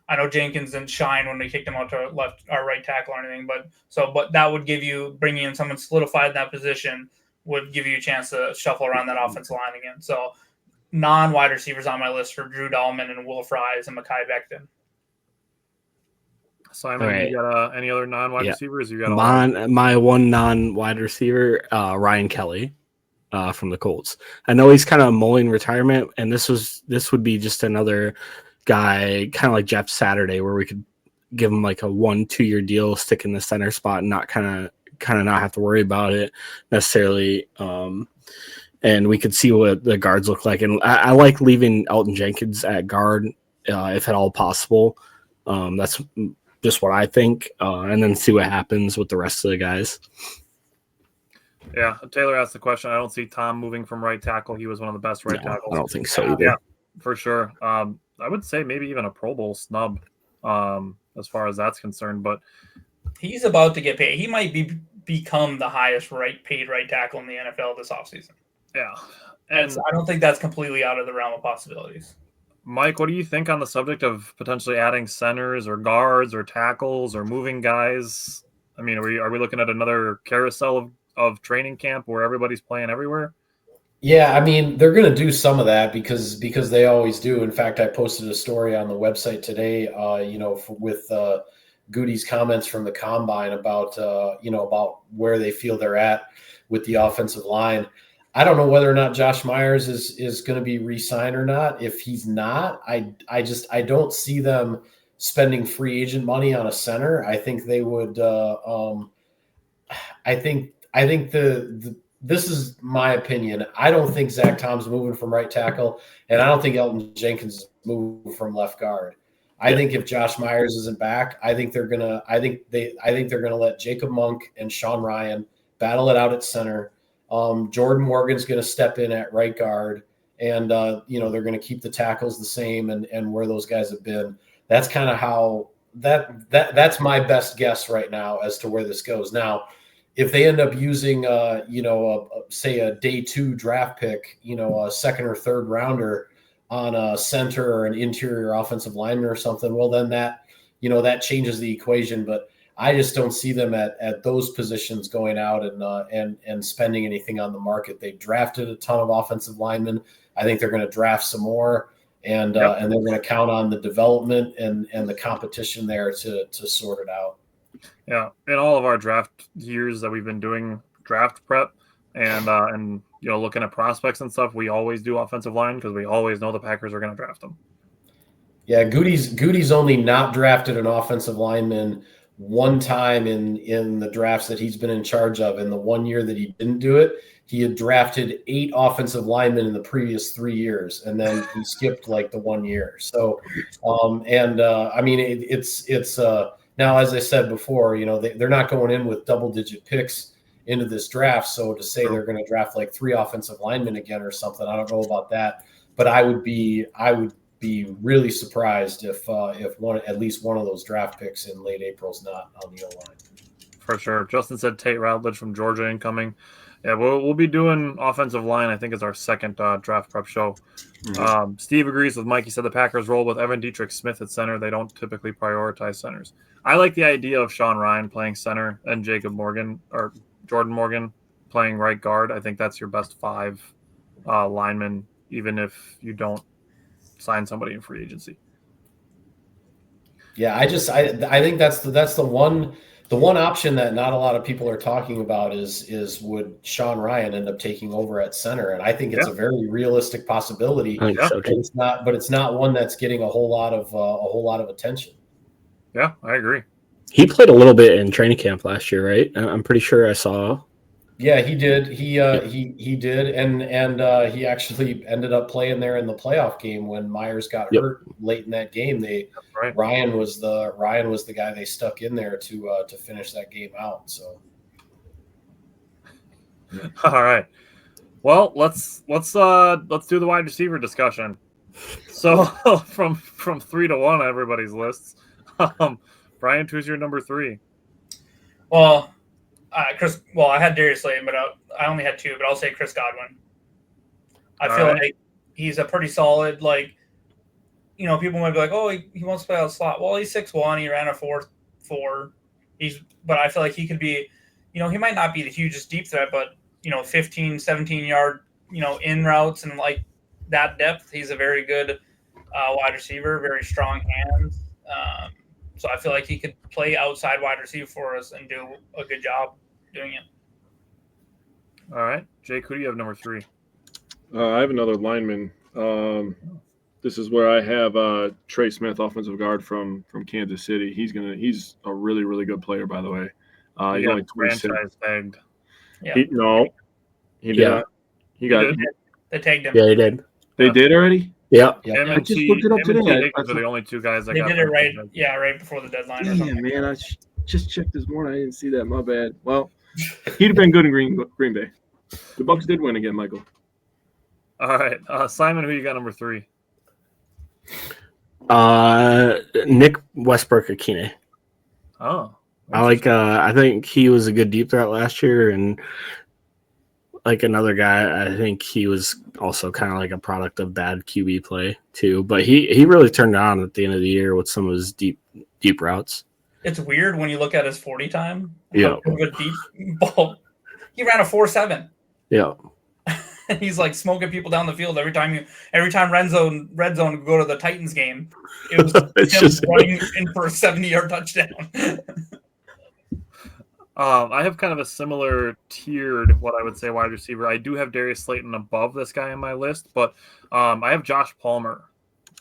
I know Jenkins didn't shine when we kicked him out to left or right tackle or anything, but that would give you, bringing in someone solidified in that position would give you a chance to shuffle around that offensive line again. So non-wide receivers on my list for Drew Dahlman and Will Fries and Mekhi Becton. Simon, you got any other non-wide receivers? You got my one non-wide receiver, Ryan Kelly, from the Colts. I know he's kind of mulling retirement, and this would be just another guy, kind of like Jeff Saturday, where we could give him like a 1-2 year deal, stick in the center spot, and not kind of not have to worry about it necessarily. And we could see what the guards look like. And I like leaving Elton Jenkins at guard, if at all possible. That's just what I think, and then see what happens with the rest of the guys. Yeah, Taylor asked the question. I don't see Tom moving from right tackle. He was one of the best right tackles. I don't think so either. Yeah, for sure. I would say maybe even a Pro Bowl snub, as far as that's concerned. But he's about to get paid. He might become the highest paid right tackle in the NFL this offseason. Yeah, and I don't think that's completely out of the realm of possibilities. Mike, what do you think on the subject of potentially adding centers or guards or tackles or moving guys? I mean, are we looking at another carousel of training camp where everybody's playing everywhere? Yeah, I mean, they're going to do some of that because they always do. In fact, I posted a story on the website today, with Goody's comments from the Combine about, about where they feel they're at with the offensive line. I don't know whether or not Josh Myers is going to be re-signed or not. If he's not, I don't see them spending free agent money on a center. I think they would. I think this is my opinion. I don't think Zach Tom's moving from right tackle, and I don't think Elton Jenkins is moving from left guard. I think if Josh Myers isn't back, I think they're gonna let Jacob Monk and Sean Ryan battle it out at center. Jordan Morgan's going to step in at right guard, and they're going to keep the tackles the same and where those guys have been. That's kind of how that's my best guess right now as to where this goes. Now, if they end up using say a day 2 draft pick, a second or third rounder on a center or an interior offensive lineman or something, well then that changes the equation. But I just don't see them at those positions going out and spending anything on the market. They drafted a ton of offensive linemen. I think they're going to draft some more, and they're going to count on the development and the competition there to sort it out. Yeah, in all of our draft years that we've been doing draft prep and looking at prospects and stuff, we always do offensive line because we always know the Packers are going to draft them. Yeah, Goody's only not drafted an offensive lineman one time in the drafts that he's been in charge of. In the 1 year that he didn't do it, he had drafted 8 offensive linemen in the previous 3 years, and then he skipped like the 1 year. So, I mean, it's now, as I said before, they're not going in with double-digit picks into this draft. So to say they're going to draft like 3 offensive linemen again or something, I don't know about that. But I would be really surprised if at least one of those draft picks in late April is not on the O-line. For sure. Justin said Tate Routledge from Georgia incoming. Yeah, we'll be doing offensive line. I think is our second draft prep show. Mm-hmm. Steve agrees with Mike. He said the Packers roll with Evan Dietrich Smith at center. They don't typically prioritize centers. I like the idea of Sean Ryan playing center and Jacob Morgan or Jordan Morgan playing right guard. I think that's your best 5 linemen, even if you don't sign somebody in free agency. Yeah, I think that's the one option that not a lot of people are talking about is would Sean Ryan end up taking over at center? And I think it's a very realistic possibility. I think so too. It's not one that's getting a whole lot of attention. Yeah, I agree. He played a little bit in training camp last year, right? I'm pretty sure I saw. Yeah, he did. He did, and he actually ended up playing there in the playoff game when Myers got hurt late in that game. Ryan was the guy they stuck in there to finish that game out. So, all right. Well, let's do the wide receiver discussion. So from 3 to 1, everybody's lists. Brian, who's your number 3? Well. Chris. Well, I had Darius Slayton, but I only had 2. But I'll say Chris Godwin. I feel like he's a pretty solid. Like, people might be like, "Oh, he wants to play out slot." Well, he's 6'1". He ran a 4.4. But I feel like he could be. He might not be the hugest deep threat, but 15, 17 yard, in routes and like that depth. He's a very good wide receiver. Very strong hands. So I feel like he could play outside wide receiver for us and do a good job doing it. All right. Jake, who do you have number 3? I have another lineman. This is where I have Trey Smith, offensive guard from Kansas City. He's a really, really good player, by the way. He's only 26. Franchise tagged. Yeah. He did. He got it. They tagged him. Yeah, he did. They did already? Yeah. I just looked it up today. Are the only 2 guys that they got did it right. Yeah, right before the deadline. Yeah, man. I just checked this morning. I didn't see that. My bad. Well, he'd have been good in Green Bay. The Bucs did win again, Michael. All right, Simon, who you got number 3? Nick Westbrook-Akine. Oh, I think he was a good deep threat last year, and like another guy, I think he was also kind of like a product of bad QB play too. But he really turned on at the end of the year with some of his deep routes. It's weird when you look at his 40 time. Yeah, a deep ball. He ran a 4.7. Yeah. He's like smoking people down the field every time red zone go to the Titans game. It was him running in for a 70-yard touchdown. I have kind of a similar tiered, what I would say, wide receiver. I do have Darius Slayton above this guy on my list, but I have Josh Palmer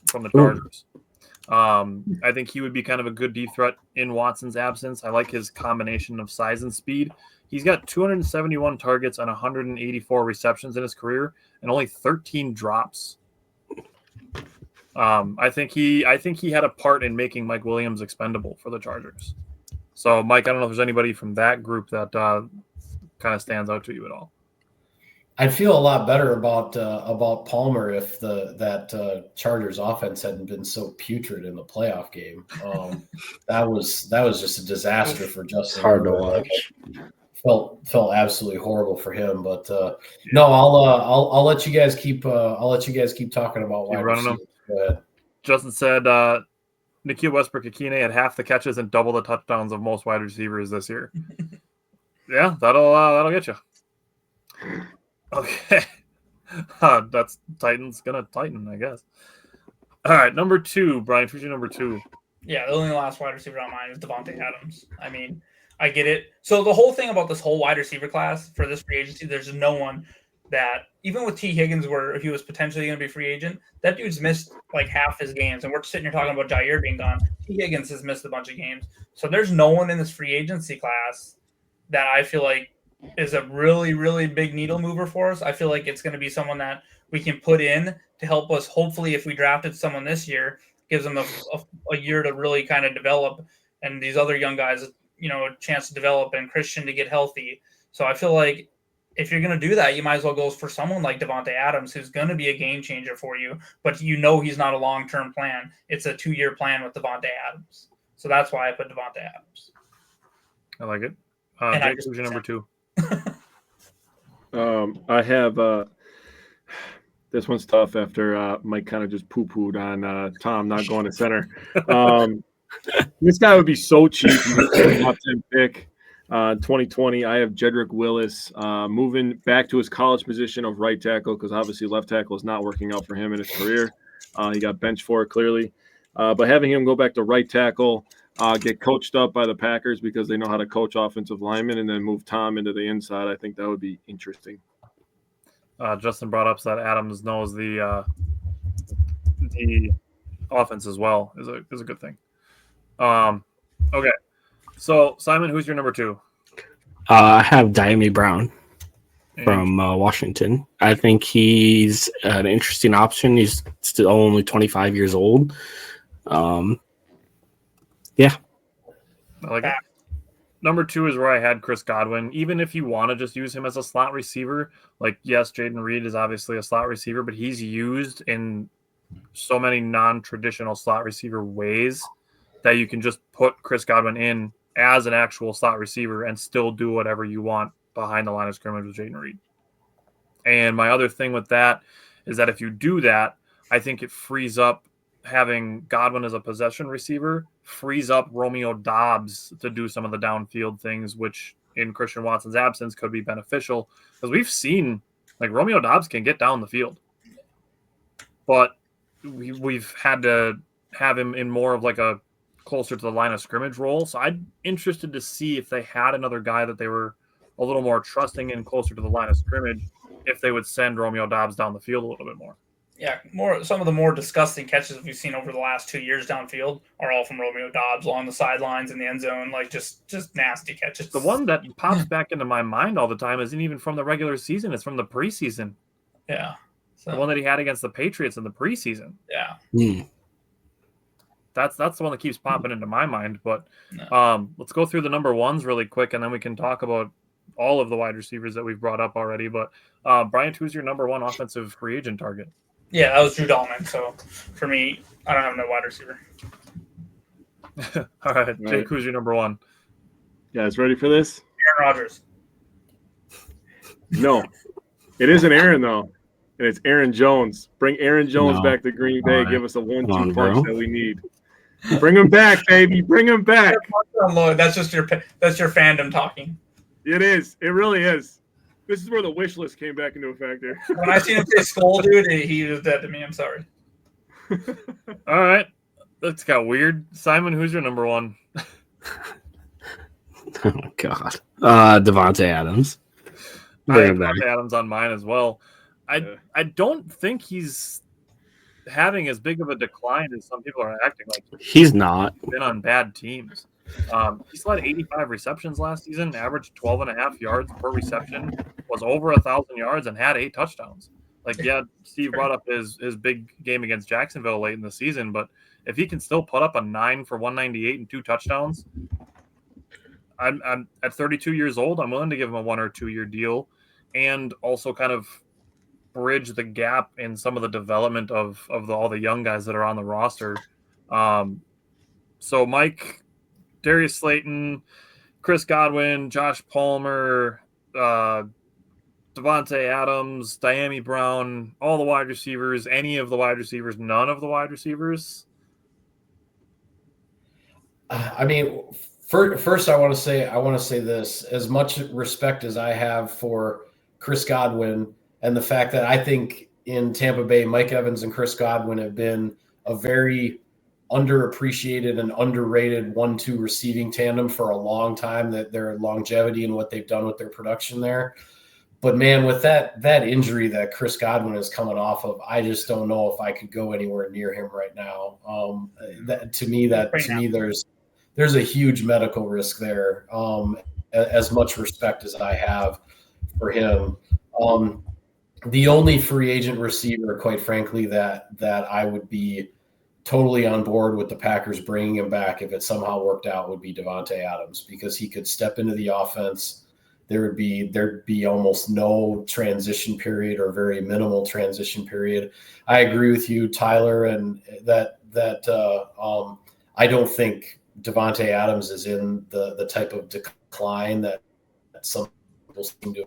from the Chargers. I think he would be kind of a good deep threat in Watson's absence. I like his combination of size and speed. He's got 271 targets and 184 receptions in his career and only 13 drops. I think he had a part in making Mike Williams expendable for the Chargers. So, Mike, I don't know if there's anybody from that group that kind of stands out to you at all. I'd feel a lot better about Palmer if that Chargers offense hadn't been so putrid in the playoff game. That was just a disaster for Justin. Hard to watch. Felt absolutely horrible for him. But no, I'll let you guys keep talking about wide receivers. Go ahead. Justin said Nikhil Westbrook-Akine had half the catches and double the touchdowns of most wide receivers this year. Yeah, that'll get you. Okay. That's Titans gonna tighten, I guess. All right, number 2, Brian. Who's your number 2? Yeah, the only last wide receiver on mine is Devontae Adams. I mean, I get it. So the whole thing about this whole wide receiver class for this free agency, there's no one that, even with T. Higgins, where he was potentially going to be free agent, that dude's missed like half his games. And we're sitting here talking about Jair being gone. T. Higgins has missed a bunch of games. So there's no one in this free agency class that I feel like is a really, really big needle mover for us. I feel like it's going to be someone that we can put in to help us. Hopefully, if we drafted someone this year, gives them a year to really kind of develop, and these other young guys, a chance to develop, and Christian to get healthy. So I feel like if you're going to do that, you might as well go for someone like Devontae Adams, who's going to be a game changer for you, but he's not a long-term plan. It's a 2-year plan with Devontae Adams. So that's why I put Devontae Adams. I like it. And Jake, who's your number 2? I have this one's tough after Mike kind of just poo-pooed on Tom not going to center. This guy would be so cheap. He's a top 10 pick. 2020, I have Jedrick Willis moving back to his college position of right tackle because obviously left tackle is not working out for him in his career. He got benched for it clearly. But having him go back to right tackle, get coached up by the Packers because they know how to coach offensive linemen, and then move Tom into the inside, I think that would be interesting. Justin brought up that Adams knows the offense as well is a good thing. Okay. So, Simon, who's your number 2? I have Diami Brown from Washington. I think he's an interesting option. He's still only 25 years old. Yeah. I like it. Number 2 is where I had Chris Godwin. Even if you want to just use him as a slot receiver, like, yes, Jaden Reed is obviously a slot receiver, but he's used in so many non-traditional slot receiver ways that you can just put Chris Godwin in as an actual slot receiver and still do whatever you want behind the line of scrimmage with Jaden Reed. And my other thing with that is that if you do that, I think it frees up having Godwin as a possession receiver, frees up Romeo Doubs to do some of the downfield things, which in Christian Watson's absence could be beneficial. Because we've seen, like, Romeo Doubs can get down the field. But we've had to have him in more of like a closer to the line of scrimmage role. So I'm interested to see if they had another guy that they were a little more trusting in closer to the line of scrimmage, if they would send Romeo Doubs down the field a little bit more. Yeah, some of the more disgusting catches we've seen over the last 2 years downfield are all from Romeo Doubs along the sidelines in the end zone, like just nasty catches. The one that pops back into my mind all the time isn't even from the regular season; it's from the preseason. Yeah, the one that he had against the Patriots in the preseason. Yeah. That's the one that keeps popping into my mind. But let's go through the number 1s really quick, and then we can talk about all of the wide receivers that we've brought up already. But Bryant, who's your number 1 offensive free agent target? Yeah, that was Drew Dahlman. So for me, I don't have no wide receiver. All right, Jake, who's your number 1? You guys ready for this? Aaron Rodgers. No, it isn't Aaron though. And it's Aaron Jones. Bring Aaron Jones back to Green Bay. Give us a 1-2 punch that we need. Bring him back, baby. Bring him back. That's just your fandom talking. It is. It really is. This is where the wish list came back into effect there. When I seen him say skull, dude, he was dead to me. I'm sorry. All right. That's got weird. Simon, who's your number 1? Oh, God. Devontae Adams. I have Devontae Adams on mine as well. I don't think he's having as big of a decline as some people are acting like. He's not. He's been on bad teams. He still had 85 receptions last season, averaged 12.5 yards per reception, was over 1,000 yards, and had 8 touchdowns. Like, yeah, Steve brought up his big game against Jacksonville late in the season, but if he can still put up a 9 for 198 and 2 touchdowns, I'm at 32 years old. I'm willing to give him a 1 or 2 year deal, and also kind of bridge the gap in some of the development of all the young guys that are on the roster. So Mike, Darius Slayton, Chris Godwin, Josh Palmer, Devontae Adams, Diami Brown, all the wide receivers, any of the wide receivers, none of the wide receivers. I mean, first I want to say this. As much respect as I have for Chris Godwin and the fact that I think in Tampa Bay, Mike Evans and Chris Godwin have been a very underappreciated and underrated 1-2 receiving tandem for a long time, that their longevity and what they've done with their production there. But man, with that injury that Chris Godwin is coming off of, I just don't know if I could go anywhere near him right now. To me, there's a huge medical risk there. As much respect as I have for him. The only free agent receiver, quite frankly, that I would be totally on board with the Packers bringing him back if it somehow worked out would be Devontae Adams, because he could step into the offense there'd be almost no transition period or very minimal transition period. I agree with you, Tyler, and that I don't think Davante Adams is in the type of decline that some people seem to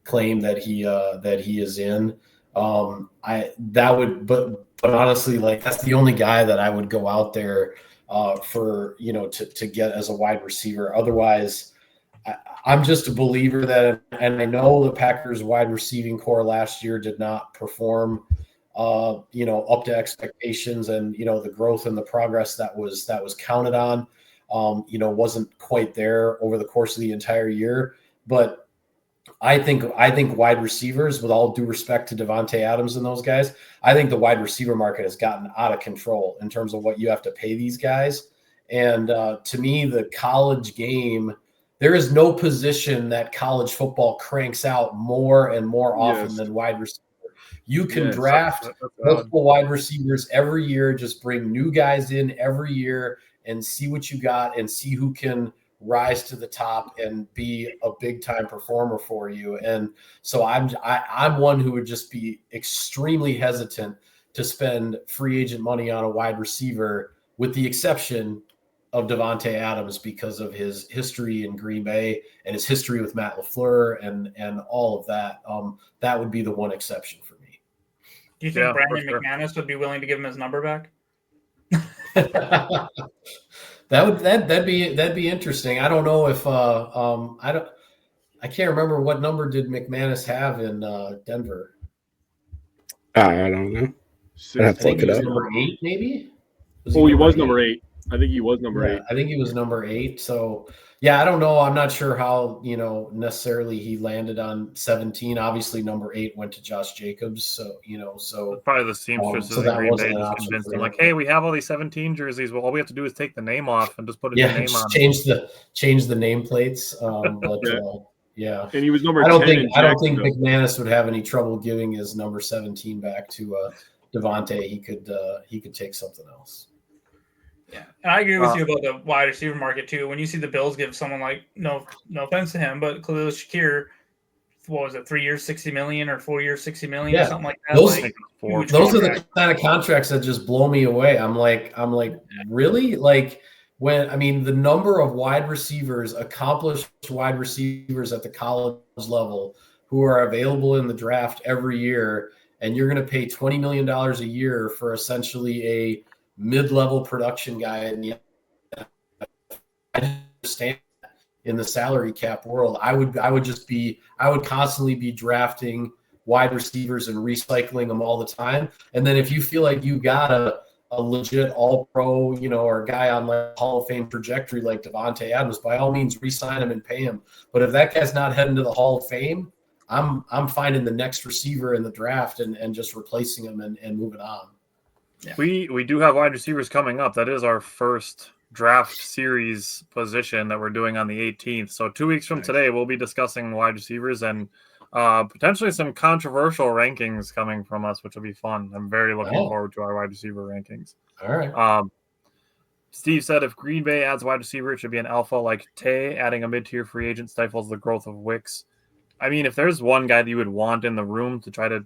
claim that he is in. But honestly, like that's the only guy that I would go out there for to get as a wide receiver. Otherwise, I'm just a believer that, and I know the Packers wide receiving core last year did not perform up to expectations, and the growth and the progress that was counted on wasn't quite there over the course of the entire year. But I think wide receivers, with all due respect to Davante Adams and those guys, I think the wide receiver market has gotten out of control in terms of what you have to pay these guys. And to me, the college game, there is no position that college football cranks out more and more often than wide receiver. You can draft multiple wide receivers every year, just bring new guys in every year and see what you got and see who can rise to the top and be a big time performer for you. And so I'm one who would just be extremely hesitant to spend free agent money on a wide receiver, with the exception of Davante Adams, because of his history in Green Bay and his history with Matt LaFleur and all of that. That would be the one exception for me. Do you think Brandon McManus would be willing to give him his number back? That'd be interesting. I don't know if I can't remember what number did McManus have in Denver. I don't know. I have to look it up. Number 8, maybe. He was number 8. I think he was number 8. I think he was number 8. So yeah, I don't know. I'm not sure how necessarily he landed on 17. Obviously, number 8 went to Josh Jacobs. So probably the seamstresses in Green Bay just convinced him, like, hey, we have all these 17 jerseys. Well, all we have to do is take the name off and just put a new name on. Change the nameplates. Yeah. And he was number 10. I don't think McManus would have any trouble giving his number 17 back to Davante. He could take something else. Yeah, and I agree with you about the wide receiver market too. When you see the Bills give someone like, no offense to him, but Khalil Shakir, what was it, 3 years, $60 million, or 4 years, $60 million, or something like that? Those are the kind of contracts that just blow me away. I'm like, really? Like, the number of wide receivers, accomplished wide receivers at the college level who are available in the draft every year, and you're going to pay $20 million a year for essentially a mid-level production guy, and I understand in the salary cap world, I would constantly be drafting wide receivers and recycling them all the time. And then if you feel like you got a legit all-pro, or a guy on like Hall of Fame trajectory like Davante Adams, by all means re-sign him and pay him. But if that guy's not heading to the Hall of Fame, I'm finding the next receiver in the draft and just replacing him and moving on. Yeah. We do have wide receivers coming up. That is our first draft series position that we're doing on the 18th. So 2 weeks from today, we'll be discussing wide receivers and potentially some controversial rankings coming from us, which will be fun. I'm very looking forward to our wide receiver rankings. All right. Steve said if Green Bay adds wide receiver, it should be an alpha like Tay. Adding a mid-tier free agent stifles the growth of Wicks. I mean, if there's one guy that you would want in the room to try to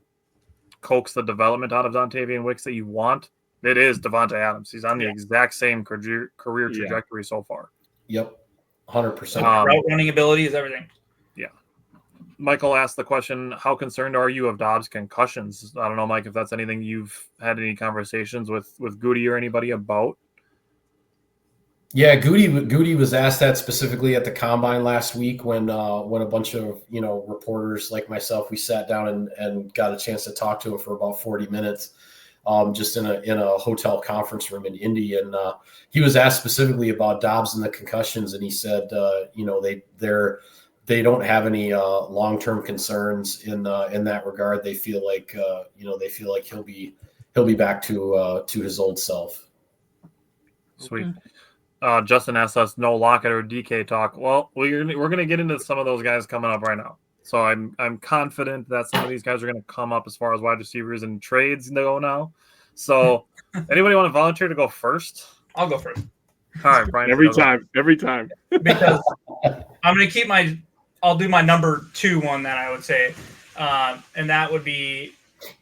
coax the development out of Dontavian Wicks that you want, it is Davante Adams. He's on the exact same career trajectory so far. Yep, 100%. Route running ability is everything. Yeah. Michael asked the question, how concerned are you of Dobbs' concussions? I don't know, Mike, if that's anything you've had any conversations with Goody or anybody about. Yeah, Goody was asked that specifically at the combine last week when a bunch of reporters like myself, we sat down and got a chance to talk to him for about 40 minutes, just in a hotel conference room in Indy, and he was asked specifically about Dobbs and the concussions, and he said they don't have any long-term concerns in that regard. They feel like he'll be back to his old self. Sweet. Justin asked us no Lockett or DK talk. Well, we're going to get into some of those guys coming up right now. So I'm confident that some of these guys are going to come up as far as wide receivers and trades go now. So anybody want to volunteer to go first? I'll go first. All right, Brian. Every time. Because I'm going to keep I'll do my number 2 one that I would say. And that would be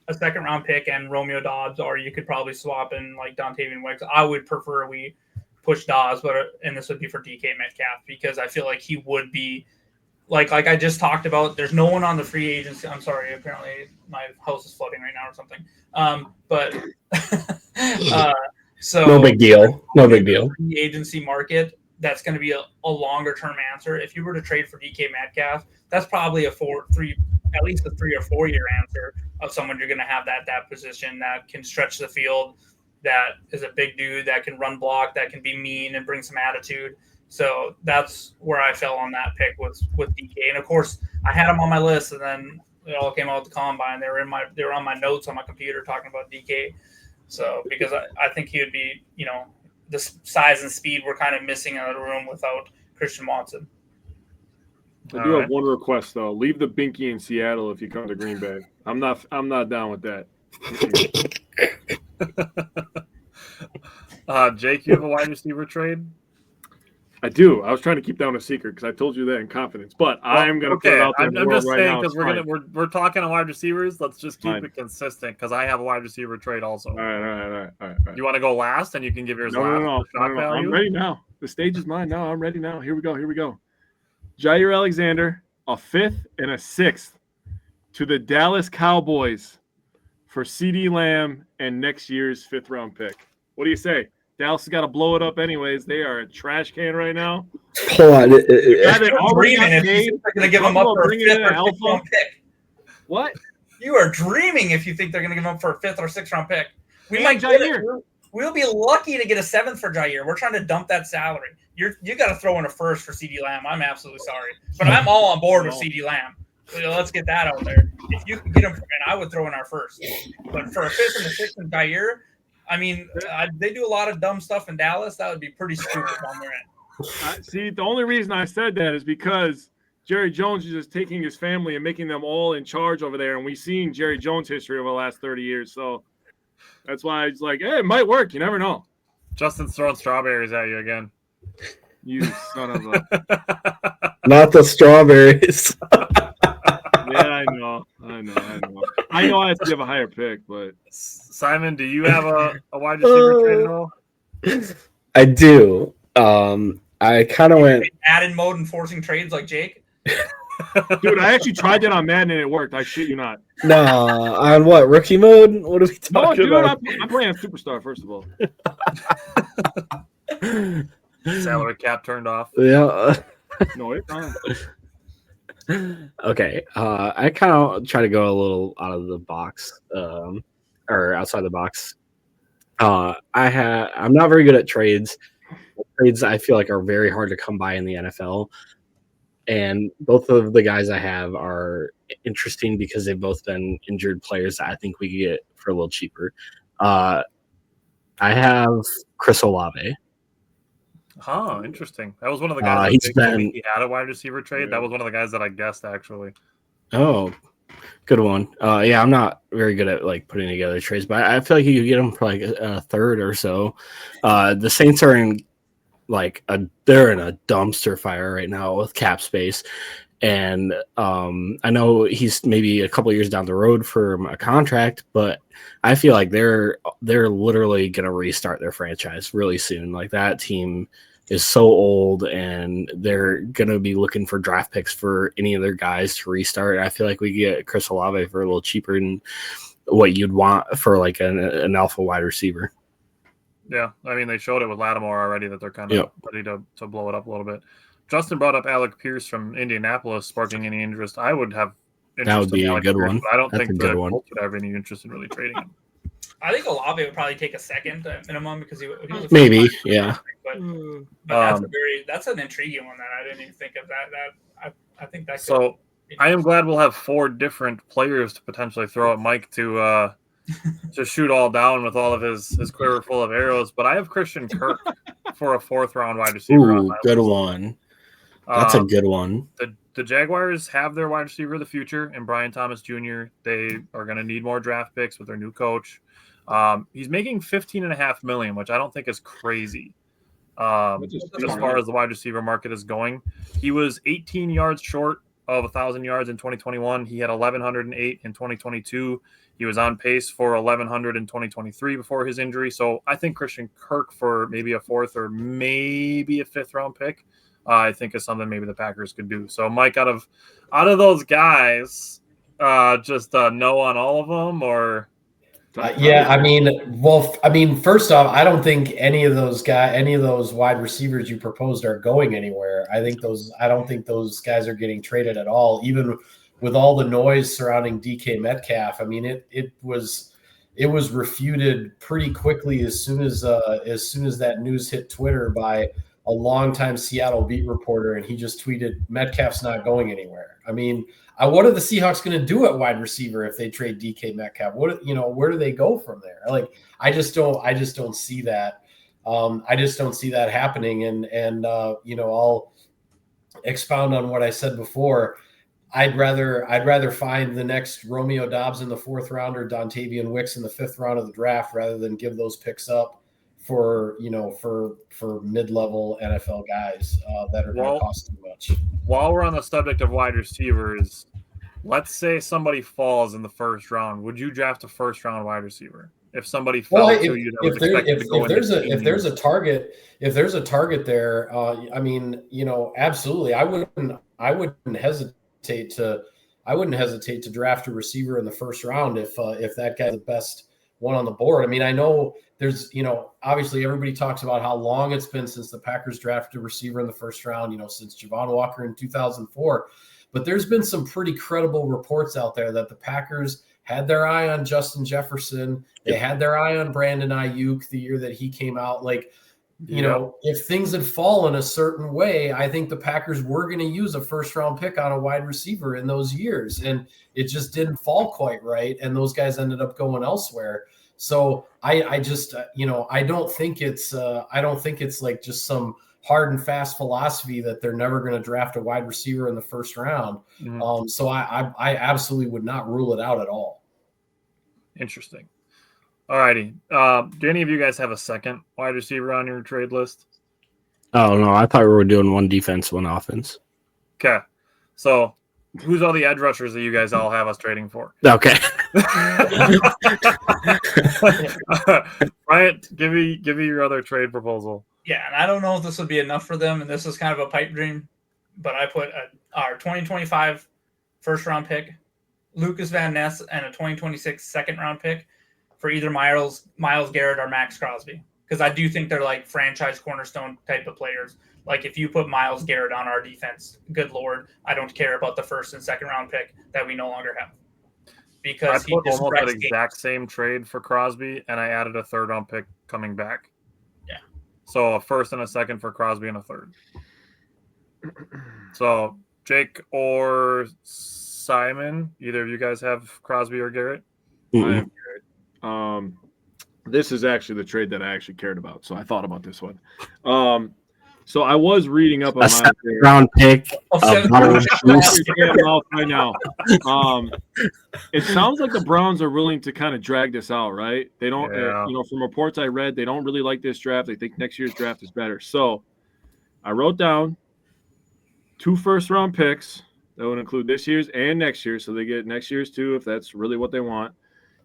a second round pick and Romeo Dobbs, or you could probably swap in like Dontavian Wicks. I would prefer we push Dobbs, and this would be for DK Metcalf, because I feel like he would be like I just talked about. There's no one on the free agency. I'm sorry, apparently my house is flooding right now or something. But so no big deal. No big deal. Free agency market. That's going to be a longer term answer. If you were to trade for DK Metcalf, that's probably at least a 3 or 4 year answer of someone you're going to have that position that can stretch the field, that is a big dude, that can run block, that can be mean and bring some attitude. So that's where I fell on that pick with DK. And of course, I had him on my list, and then it all came out at the combine. They were on my notes on my computer talking about DK. So because I think he would be, the size and speed we're kind of missing out of the room without Christian Watson. I do have one request though. Leave the binky in Seattle if you come to Green Bay. I'm not down with that. Jake, you have a wide receiver trade? I do. I was trying to keep down a secret because I told you that in confidence, but I'm going to put it out there. I'm just saying because we're talking on wide receivers. Let's just keep it consistent because I have a wide receiver trade also. All right. You want to go last, and you can give yours last? No. I'm ready now. The stage is mine. No, I'm ready now. Here we go. Jair Alexander, a 5th and a 6th to the Dallas Cowboys for CeeDee Lamb and next year's 5th round pick. What do you say? Dallas has got to blow it up anyways. They are a trash can right now. Hold on. They're dreaming if they're going to give them up for a 5th or 6th round pick. What? You are dreaming if you think they're going to give them up for a 5th or 6th round pick. We and might Jair. get it. We'll be lucky to get a 7th for Jair. We're trying to dump that salary. You got to throw in a 1st for CeeDee Lamb. I'm absolutely sorry, but I'm all on board with CeeDee Lamb. So let's get that out there. If you can get him, and I would throw in our 1st. But for a 5th and a 6th in Jair, I mean, they do a lot of dumb stuff in Dallas. That would be pretty stupid on their end. See, the only reason I said that is because Jerry Jones is just taking his family and making them all in charge over there, and we've seen Jerry Jones' history over the last 30 years. So that's why it's like, hey, it might work. You never know. Justin's throwing strawberries at you again. You son of a... Not the strawberries. Yeah, I know. I know I have to give a higher pick, but... Simon, do you have a wide receiver trade at all? I do. I kind of went... Madden mode and forcing trades like Jake? Dude, I actually tried that on Madden and it worked. I shit you not. Nah, on what? Rookie mode? What are we talking about? I'm playing Superstar, first of all. Salary cap turned off. Yeah. No, it's fine. Okay. I kind of try to go a little out of the box, or outside the box. I'm not very good at trades. Trades I feel like are very hard to come by in the NFL. And both of the guys I have are interesting because they've both been injured players that I think we could get for a little cheaper. I have Chris Olave. Oh, interesting. That was one of the guys he had a wide receiver trade. That was one of the guys that I guessed, actually. Oh, good one. Yeah, I'm not very good at like putting together trades, but I feel like you could get them for like a 3rd or so. The Saints are in they're in a dumpster fire right now with cap space. And I know he's maybe a couple years down the road for a contract, but I feel like they're literally going to restart their franchise really soon. Like that team is so old, and they're going to be looking for draft picks for any of their guys to restart. I feel like we get Chris Olave for a little cheaper than what you'd want for like an alpha wide receiver. Yeah, I mean, they showed it with Lattimore already that they're kind of ready to blow it up a little bit. Justin brought up Alec Pierce from Indianapolis, sparking any interest. I would have interest. That would be in a good Pierce, one. I don't That's think a good the one. Colts would have any interest in really trading him. I think Olave would probably take a 2nd at minimum because he was maybe, yeah. But that's an intriguing one that I didn't even think of. I think that. So I am glad we'll have 4 different players to potentially throw at Mike to shoot all down with all of his quiver full of arrows. But I have Christian Kirk for a 4th round wide receiver. Ooh, good one. That's a good one. The Jaguars have their wide receiver of the future in Brian Thomas Jr. They are going to need more draft picks with their new coach. He's making $15.5 million, which I don't think is crazy. as far as the wide receiver market is going. He was 18 yards short of 1,000 yards in 2021. He had 1,108 in 2022. He was on pace for 1,100 in 2023 before his injury. So I think Christian Kirk for maybe a 4th or maybe a 5th round pick, I think is something maybe the Packers could do. So Mike, out of those guys, just no on all of them, or first off, I don't think any of those wide receivers you proposed are going anywhere. I don't think those guys are getting traded at all, even with all the noise surrounding DK Metcalf. I mean, it was refuted pretty quickly as soon as that news hit Twitter by a longtime Seattle beat reporter, and he just tweeted, "Metcalf's not going anywhere." I mean, what are the Seahawks going to do at wide receiver if they trade DK Metcalf? Where do they go from there? Like, I just don't see that. I just don't see that happening. And I'll expound on what I said before. I'd rather find the next Romeo Doubs in the 4th round or Dontavian Wicks in the 5th round of the draft rather than give those picks up for mid-level NFL guys that are going to cost too much. While we're on the subject of wide receivers, let's say somebody falls in the 1st round. Would you draft a 1st round wide receiver? If somebody fell to you, if there's a target there, absolutely. I wouldn't hesitate to draft a receiver in the 1st round if that guy's the best one on the board. I mean, I know there's, obviously everybody talks about how long it's been since the Packers drafted a receiver in the 1st round, since Javon Walker in 2004. But there's been some pretty credible reports out there that the Packers had their eye on Justin Jefferson. They had their eye on Brandon Ayuk the year that he came out. Like, if things had fallen a certain way, I think the Packers were going to use a 1st round pick on a wide receiver in those years. And it just didn't fall quite right. And those guys ended up going elsewhere. So I just, I don't think it's like just some hard and fast philosophy that they're never going to draft a wide receiver in the 1st round. Mm-hmm. So I absolutely would not rule it out at all. Interesting. All righty. Do any of you guys have a second wide receiver on your trade list? Oh, no. I thought we were doing one defense, one offense. Okay. So who's all the edge rushers that you guys all have us trading for? Okay. Bryant, give me your other trade proposal. Yeah, and I don't know if this would be enough for them, and this is kind of a pipe dream, but I put our 2025 1st round pick, Lucas Van Ness, and a 2026 2nd round pick for either Myles Garrett or Max Crosby, because I do think they're like franchise cornerstone type of players. Like, if you put Myles Garrett on our defense, good Lord, I don't care about the 1st and 2nd round pick that we no longer have. Because I put almost that exact same trade for Crosby, and I added a 3rd round pick coming back. Yeah. So a 1st and a 2nd for Crosby and a 3rd. So Jake or Simon, either of you guys have Crosby or Garrett? Mm-hmm. I have Garrett. This is actually the trade that I actually cared about, so I thought about this one. So I was reading up on a 7th round pick. Right now. It sounds like the Browns are willing to kind of drag this out, right? They don't, from reports I read, they don't really like this draft. They think next year's draft is better. So I wrote down 2 1st round picks that would include this year's and next year, so they get next year's too, if that's really what they want.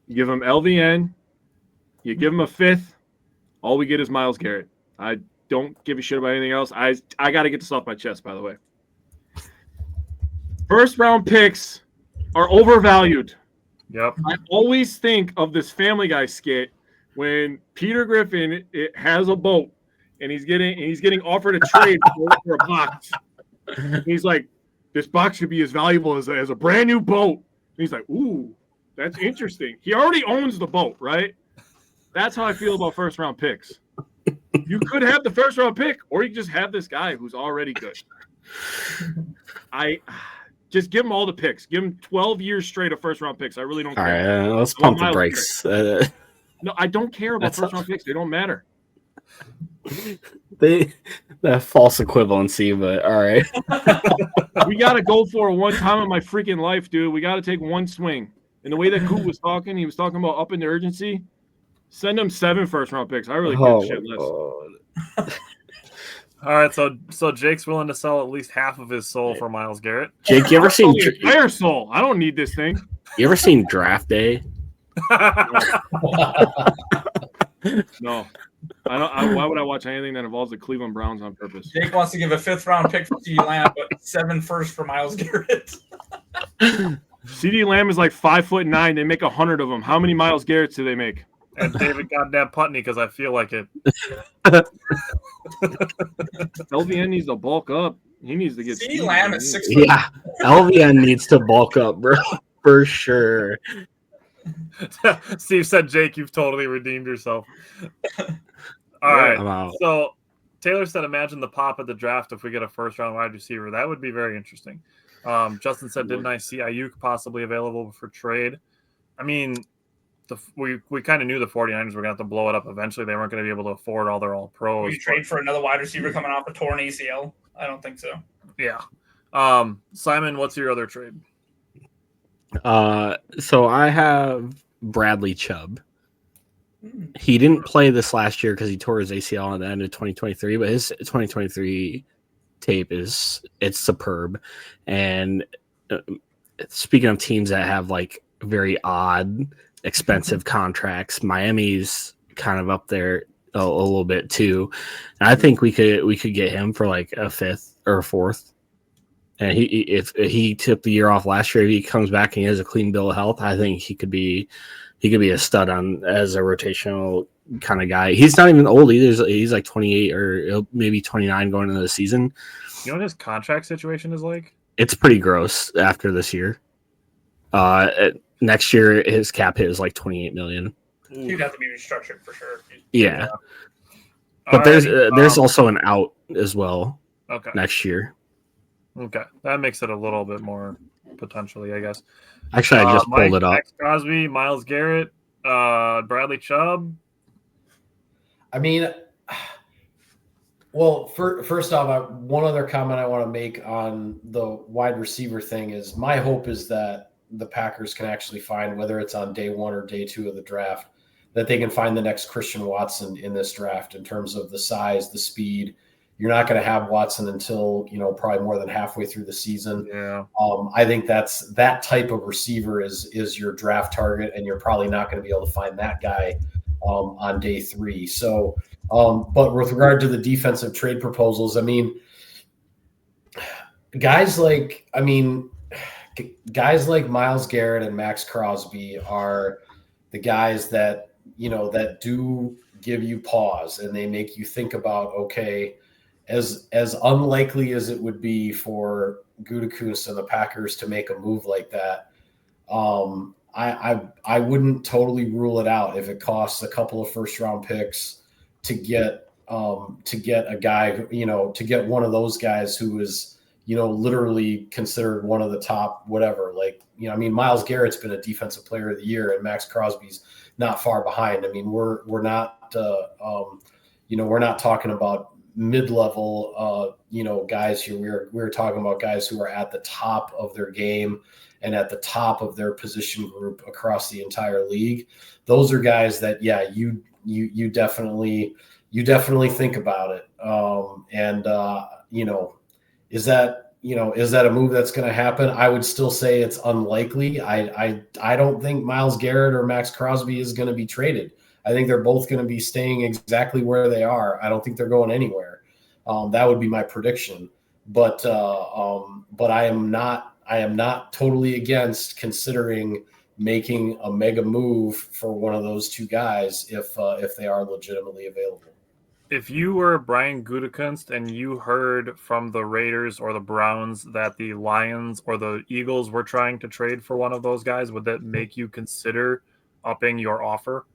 You give them LVN, you give them a 5th. All we get is Myles Garrett. I don't give a shit about anything else. I got to get this off my chest, by the way. 1st round picks are overvalued. Yep. I always think of this Family Guy skit when Peter Griffin has a boat and he's getting offered a trade for a box. And he's like, this box could be as valuable as a brand new boat. And he's like, ooh, that's interesting. He already owns the boat, right? That's how I feel about 1st round picks. You could have the 1st round pick, or you just have this guy who's already good. I just give him all the picks. Give him 12 years straight of 1st round picks. I really don't care. All right, let's pump the brakes. No, I don't care about 1st round picks. They don't matter. That false equivalency, but all right. We got to go for it one time in my freaking life, dude. We got to take one swing. And the way that Coop was talking, he was talking about up in the urgency. Send him 7 1st round picks. I really give a shit less. All right, so Jake's willing to sell at least half of his soul for Myles Garrett. Jake, you ever seen The entire soul. I don't need this thing. Draft Day? No. Why would I watch anything that involves the Cleveland Browns on purpose? Jake wants to give a 5th round pick for CeeDee Lamb, but 7 first for Myles Garrett. CeeDee Lamb is like 5'9". They make 100 of them. How many Myles Garretts do they make? And David goddamn Putney because I feel like it. LVN needs to bulk up. He needs to get CeeDee Lamb at 6 foot. Yeah, LVN needs to bulk up, bro, for sure. Steve said, Jake, you've totally redeemed yourself. All right. So Taylor said, imagine the pop at the draft if we get a first-round wide receiver. That would be very interesting. Justin said, didn't I see Ayuk possibly available for trade? I mean, we kind of knew the 49ers were going to have to blow it up eventually. They weren't going to be able to afford all their all-pros. Will you trade for another wide receiver coming off a torn ACL? I don't think so. Yeah. Simon, what's your other trade? So I have Bradley Chubb. He didn't play this last year because he tore his ACL at the end of 2023, but his 2023 tape it's superb. And speaking of teams that have like very odd, expensive contracts, Miami's kind of up there a little bit too. And I think we could get him for like a 5th or a 4th. And if he took the year off last year, if he comes back and he has a clean bill of health, I think he could be a stud as a rotational kind of guy. He's not even old either. He's like 28 or maybe 29 going into the season. You know what his contract situation is like? It's pretty gross after this year. Next year, his cap hit is like $28 million. He'd have to be restructured for sure. Yeah. But there's also an out as well. Okay. Next year. Okay, that makes it a little bit more potentially, I guess. Actually, I just pulled it up. Max Crosby, Myles Garrett, Bradley Chubb. I mean, well, first off, one other comment I want to make on the wide receiver thing is my hope is that the Packers can actually find, whether it's on day 1 or day 2 of the draft, that they can find the next Christian Watson in this draft in terms of the size, the speed. You're not going to have Watson until, probably more than halfway through the season. Yeah. I think that type of receiver is your draft target, and you're probably not going to be able to find that guy on day 3. So, but with regard to the defensive trade proposals, I mean, guys like Myles Garrett and Max Crosby are the guys that, that do give you pause, and they make you think about, okay, as unlikely as it would be for Gutekunst and the Packers to make a move like that, I wouldn't totally rule it out if it costs a couple of first-round picks to get a guy, to get one of those guys who is, literally considered one of the top whatever. Like, Myles Garrett's been a defensive player of the year, and Max Crosby's not far behind. I mean, we're not talking about mid-level, guys here. We're talking about guys who are at the top of their game and at the top of their position group across the entire league. Those are guys that, yeah, you definitely think about it. Is that a move that's going to happen? I would still say it's unlikely. I don't think Myles Garrett or Max Crosby is going to be traded. I think they're both going to be staying exactly where they are. I don't think they're going anywhere. That would be my prediction. But I am not totally against considering making a mega move for one of those two guys if they are legitimately available. If you were Brian Gutekunst and you heard from the Raiders or the Browns that the Lions or the Eagles were trying to trade for one of those guys, would that make you consider upping your offer?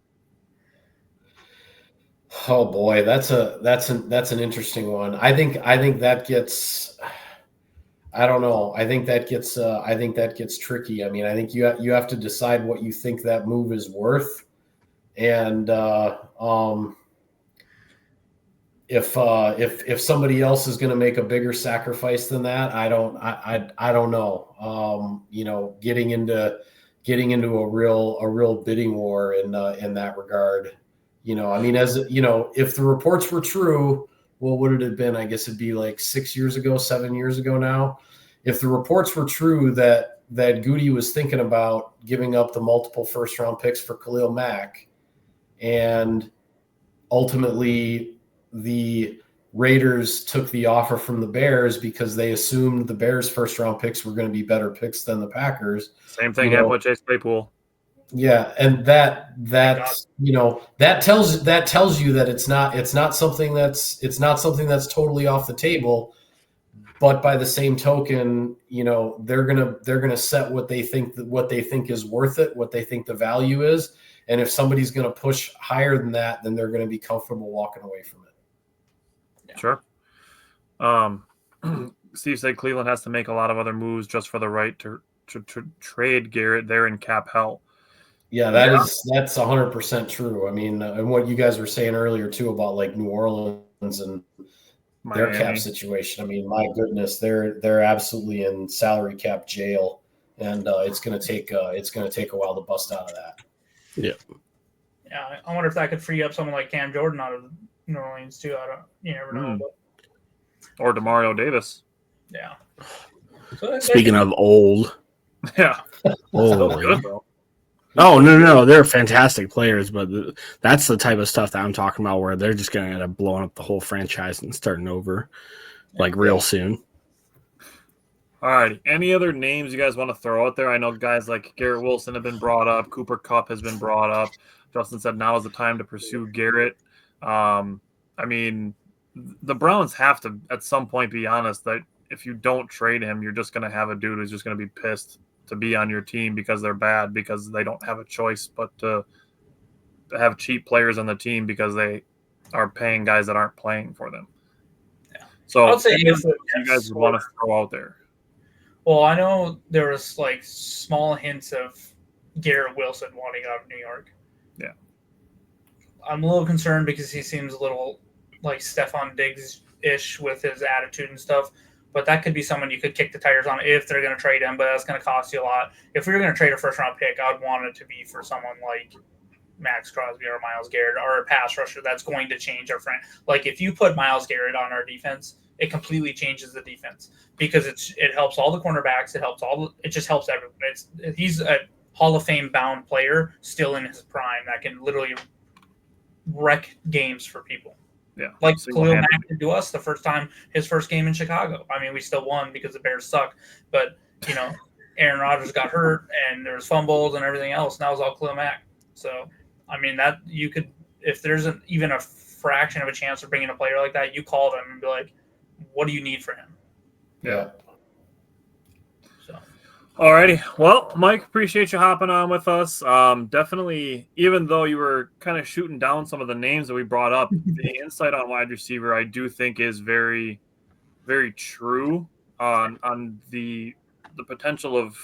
Oh boy, that's an interesting one. I think that gets, I don't know. I think that gets tricky. I mean, I think you have to decide what you think that move is worth, and if somebody else is going to make a bigger sacrifice than that, I don't know. Getting into a real bidding war in that regard. I mean, if the reports were true what would it have been? I guess it'd be like 6 years ago, 7 years ago now. If the reports were true that Goody was thinking about giving up the multiple first-round picks for Khalil Mack, and ultimately the Raiders took the offer from the Bears because they assumed the Bears' first-round picks were going to be better picks than the Packers. Same thing happened with Chase Claypool. Yeah, and that tells you that it's not something that's totally off the table. But by the same token, they're gonna set what they think is worth it, what they think the value is, and if somebody's gonna push higher than that, then they're gonna be comfortable walking away from it. Yeah. Sure. Steve said Cleveland has to make a lot of other moves just for the right to trade Garrett. They're in cap hell. Yeah, that's 100% true. I mean, and what you guys were saying earlier too about like New Orleans and Miami. Their cap situation. I mean, my goodness, they're absolutely in salary cap jail, and it's going to take a while to bust out of that. Yeah. Yeah, I wonder if that could free up someone like Cam Jordan out of New Orleans too. You never know. Or DeMario Davis. Yeah. So speaking of old. Yeah. Old. Good, oh, no. They're fantastic players, but that's the type of stuff that I'm talking about where they're just going to end up blowing up the whole franchise and starting over like real soon. All right. Any other names you guys want to throw out there? I know guys like Garrett Wilson have been brought up. Cooper Kupp has been brought up. Justin said now is the time to pursue Garrett. I mean, the Browns have to at some point be honest that if you don't trade him, you're just going to have a dude who's just going to be pissed to be on your team because they're bad, because they don't have a choice but to have cheap players on the team because they are paying guys that aren't playing for them. Yeah. So I'll say you guys would want to throw out there. Well, I know there was like small hints of Garrett Wilson wanting out of New York. Yeah. I'm a little concerned because he seems a little like Stephon Diggs-ish with his attitude and stuff. But that could be someone you could kick the tires on if they're going to trade him, but that's going to cost you a lot. If we were going to trade a first-round pick, I would want it to be for someone like Max Crosby or Myles Garrett or a pass rusher that's going to change our friend. Like if you put Myles Garrett on our defense, it completely changes the defense because it helps all the cornerbacks. It just helps everyone. He's a Hall of Fame bound player still in his prime that can literally wreck games for people. Yeah, like Khalil Mack did to us the first time, his first game in Chicago. I mean, we still won because the Bears suck, but Aaron Rodgers got hurt and there was fumbles and everything else. And that was all Khalil Mack. So, I mean, that you could, if there's even a fraction of a chance of bringing a player like that, you call them and be like, "What do you need for him?" Yeah. Alrighty. Well, Mike, appreciate you hopping on with us. Definitely, even though you were kind of shooting down some of the names that we brought up, the insight on wide receiver I do think is very, very true on the potential of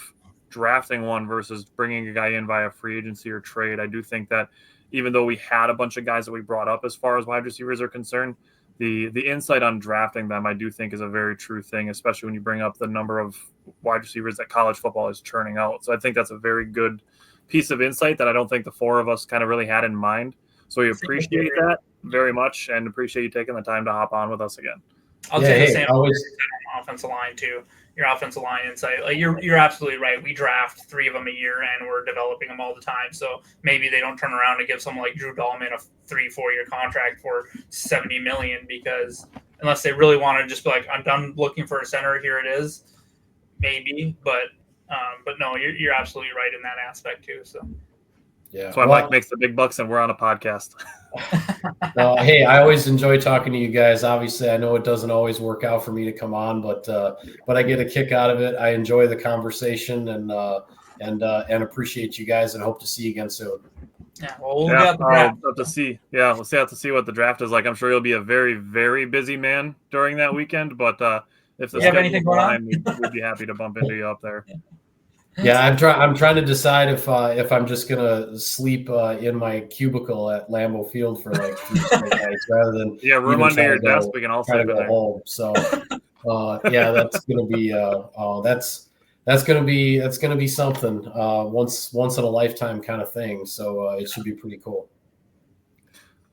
drafting one versus bringing a guy in via free agency or trade. I do think that even though we had a bunch of guys that we brought up as far as wide receivers are concerned, the insight on drafting them, I do think is a very true thing, especially when you bring up the number of wide receivers that college football is churning out. So I think that's a very good piece of insight that I don't think the four of us kind of really had in mind. So we appreciate that very much and appreciate you taking the time to hop on with us again. I'll say the same offensive line too. Your offensive line insight, like you're absolutely right. We draft 3 of them a year, and we're developing them all the time. So maybe they don't turn around and give someone like Drew Dahlman a 3-4 year contract for $70 million because unless they really want to just be like, I'm done looking for a center, here it is, maybe. But no, you're absolutely right in that aspect too. So. Yeah, that's why Mike makes the big bucks and we're on a podcast. Hey, I always enjoy talking to you guys. Obviously, I know it doesn't always work out for me to come on, but I get a kick out of it. I enjoy the conversation and appreciate you guys and hope to see you again soon. Yeah, well, we'll have to see. Yeah, we'll have to see what the draft is like. I'm sure you'll be a very, very busy man during that weekend, but if the schedule is fine, we'd be happy to bump into you up there. Yeah, I'm trying to decide if I'm just gonna sleep in my cubicle at Lambeau Field for like 3 straight nights rather than room under your desk. We can all sleep in there. Home. So that's gonna be that's gonna be something once in a lifetime kind of thing. So it should be pretty cool.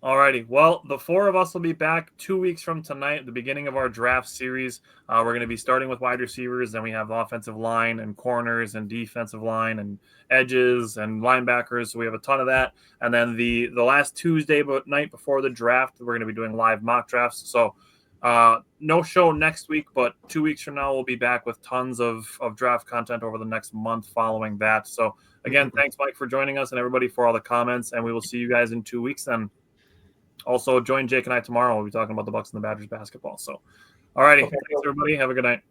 Alrighty. Well, the four of us will be back 2 weeks from tonight, the beginning of our draft series. We're going to be starting with wide receivers. Then we have offensive line and corners and defensive line and edges and linebackers. So we have a ton of that. And then the last Tuesday night before the draft, we're going to be doing live mock drafts. So no show next week, but 2 weeks from now, we'll be back with tons of draft content over the next month following that. So again, thanks, Mike, for joining us and everybody for all the comments. And we will see you guys in 2 weeks then. Also, join Jake and I tomorrow. We'll be talking about the Bucks and the Badgers basketball. So, all righty. Okay. Thanks, everybody. Have a good night.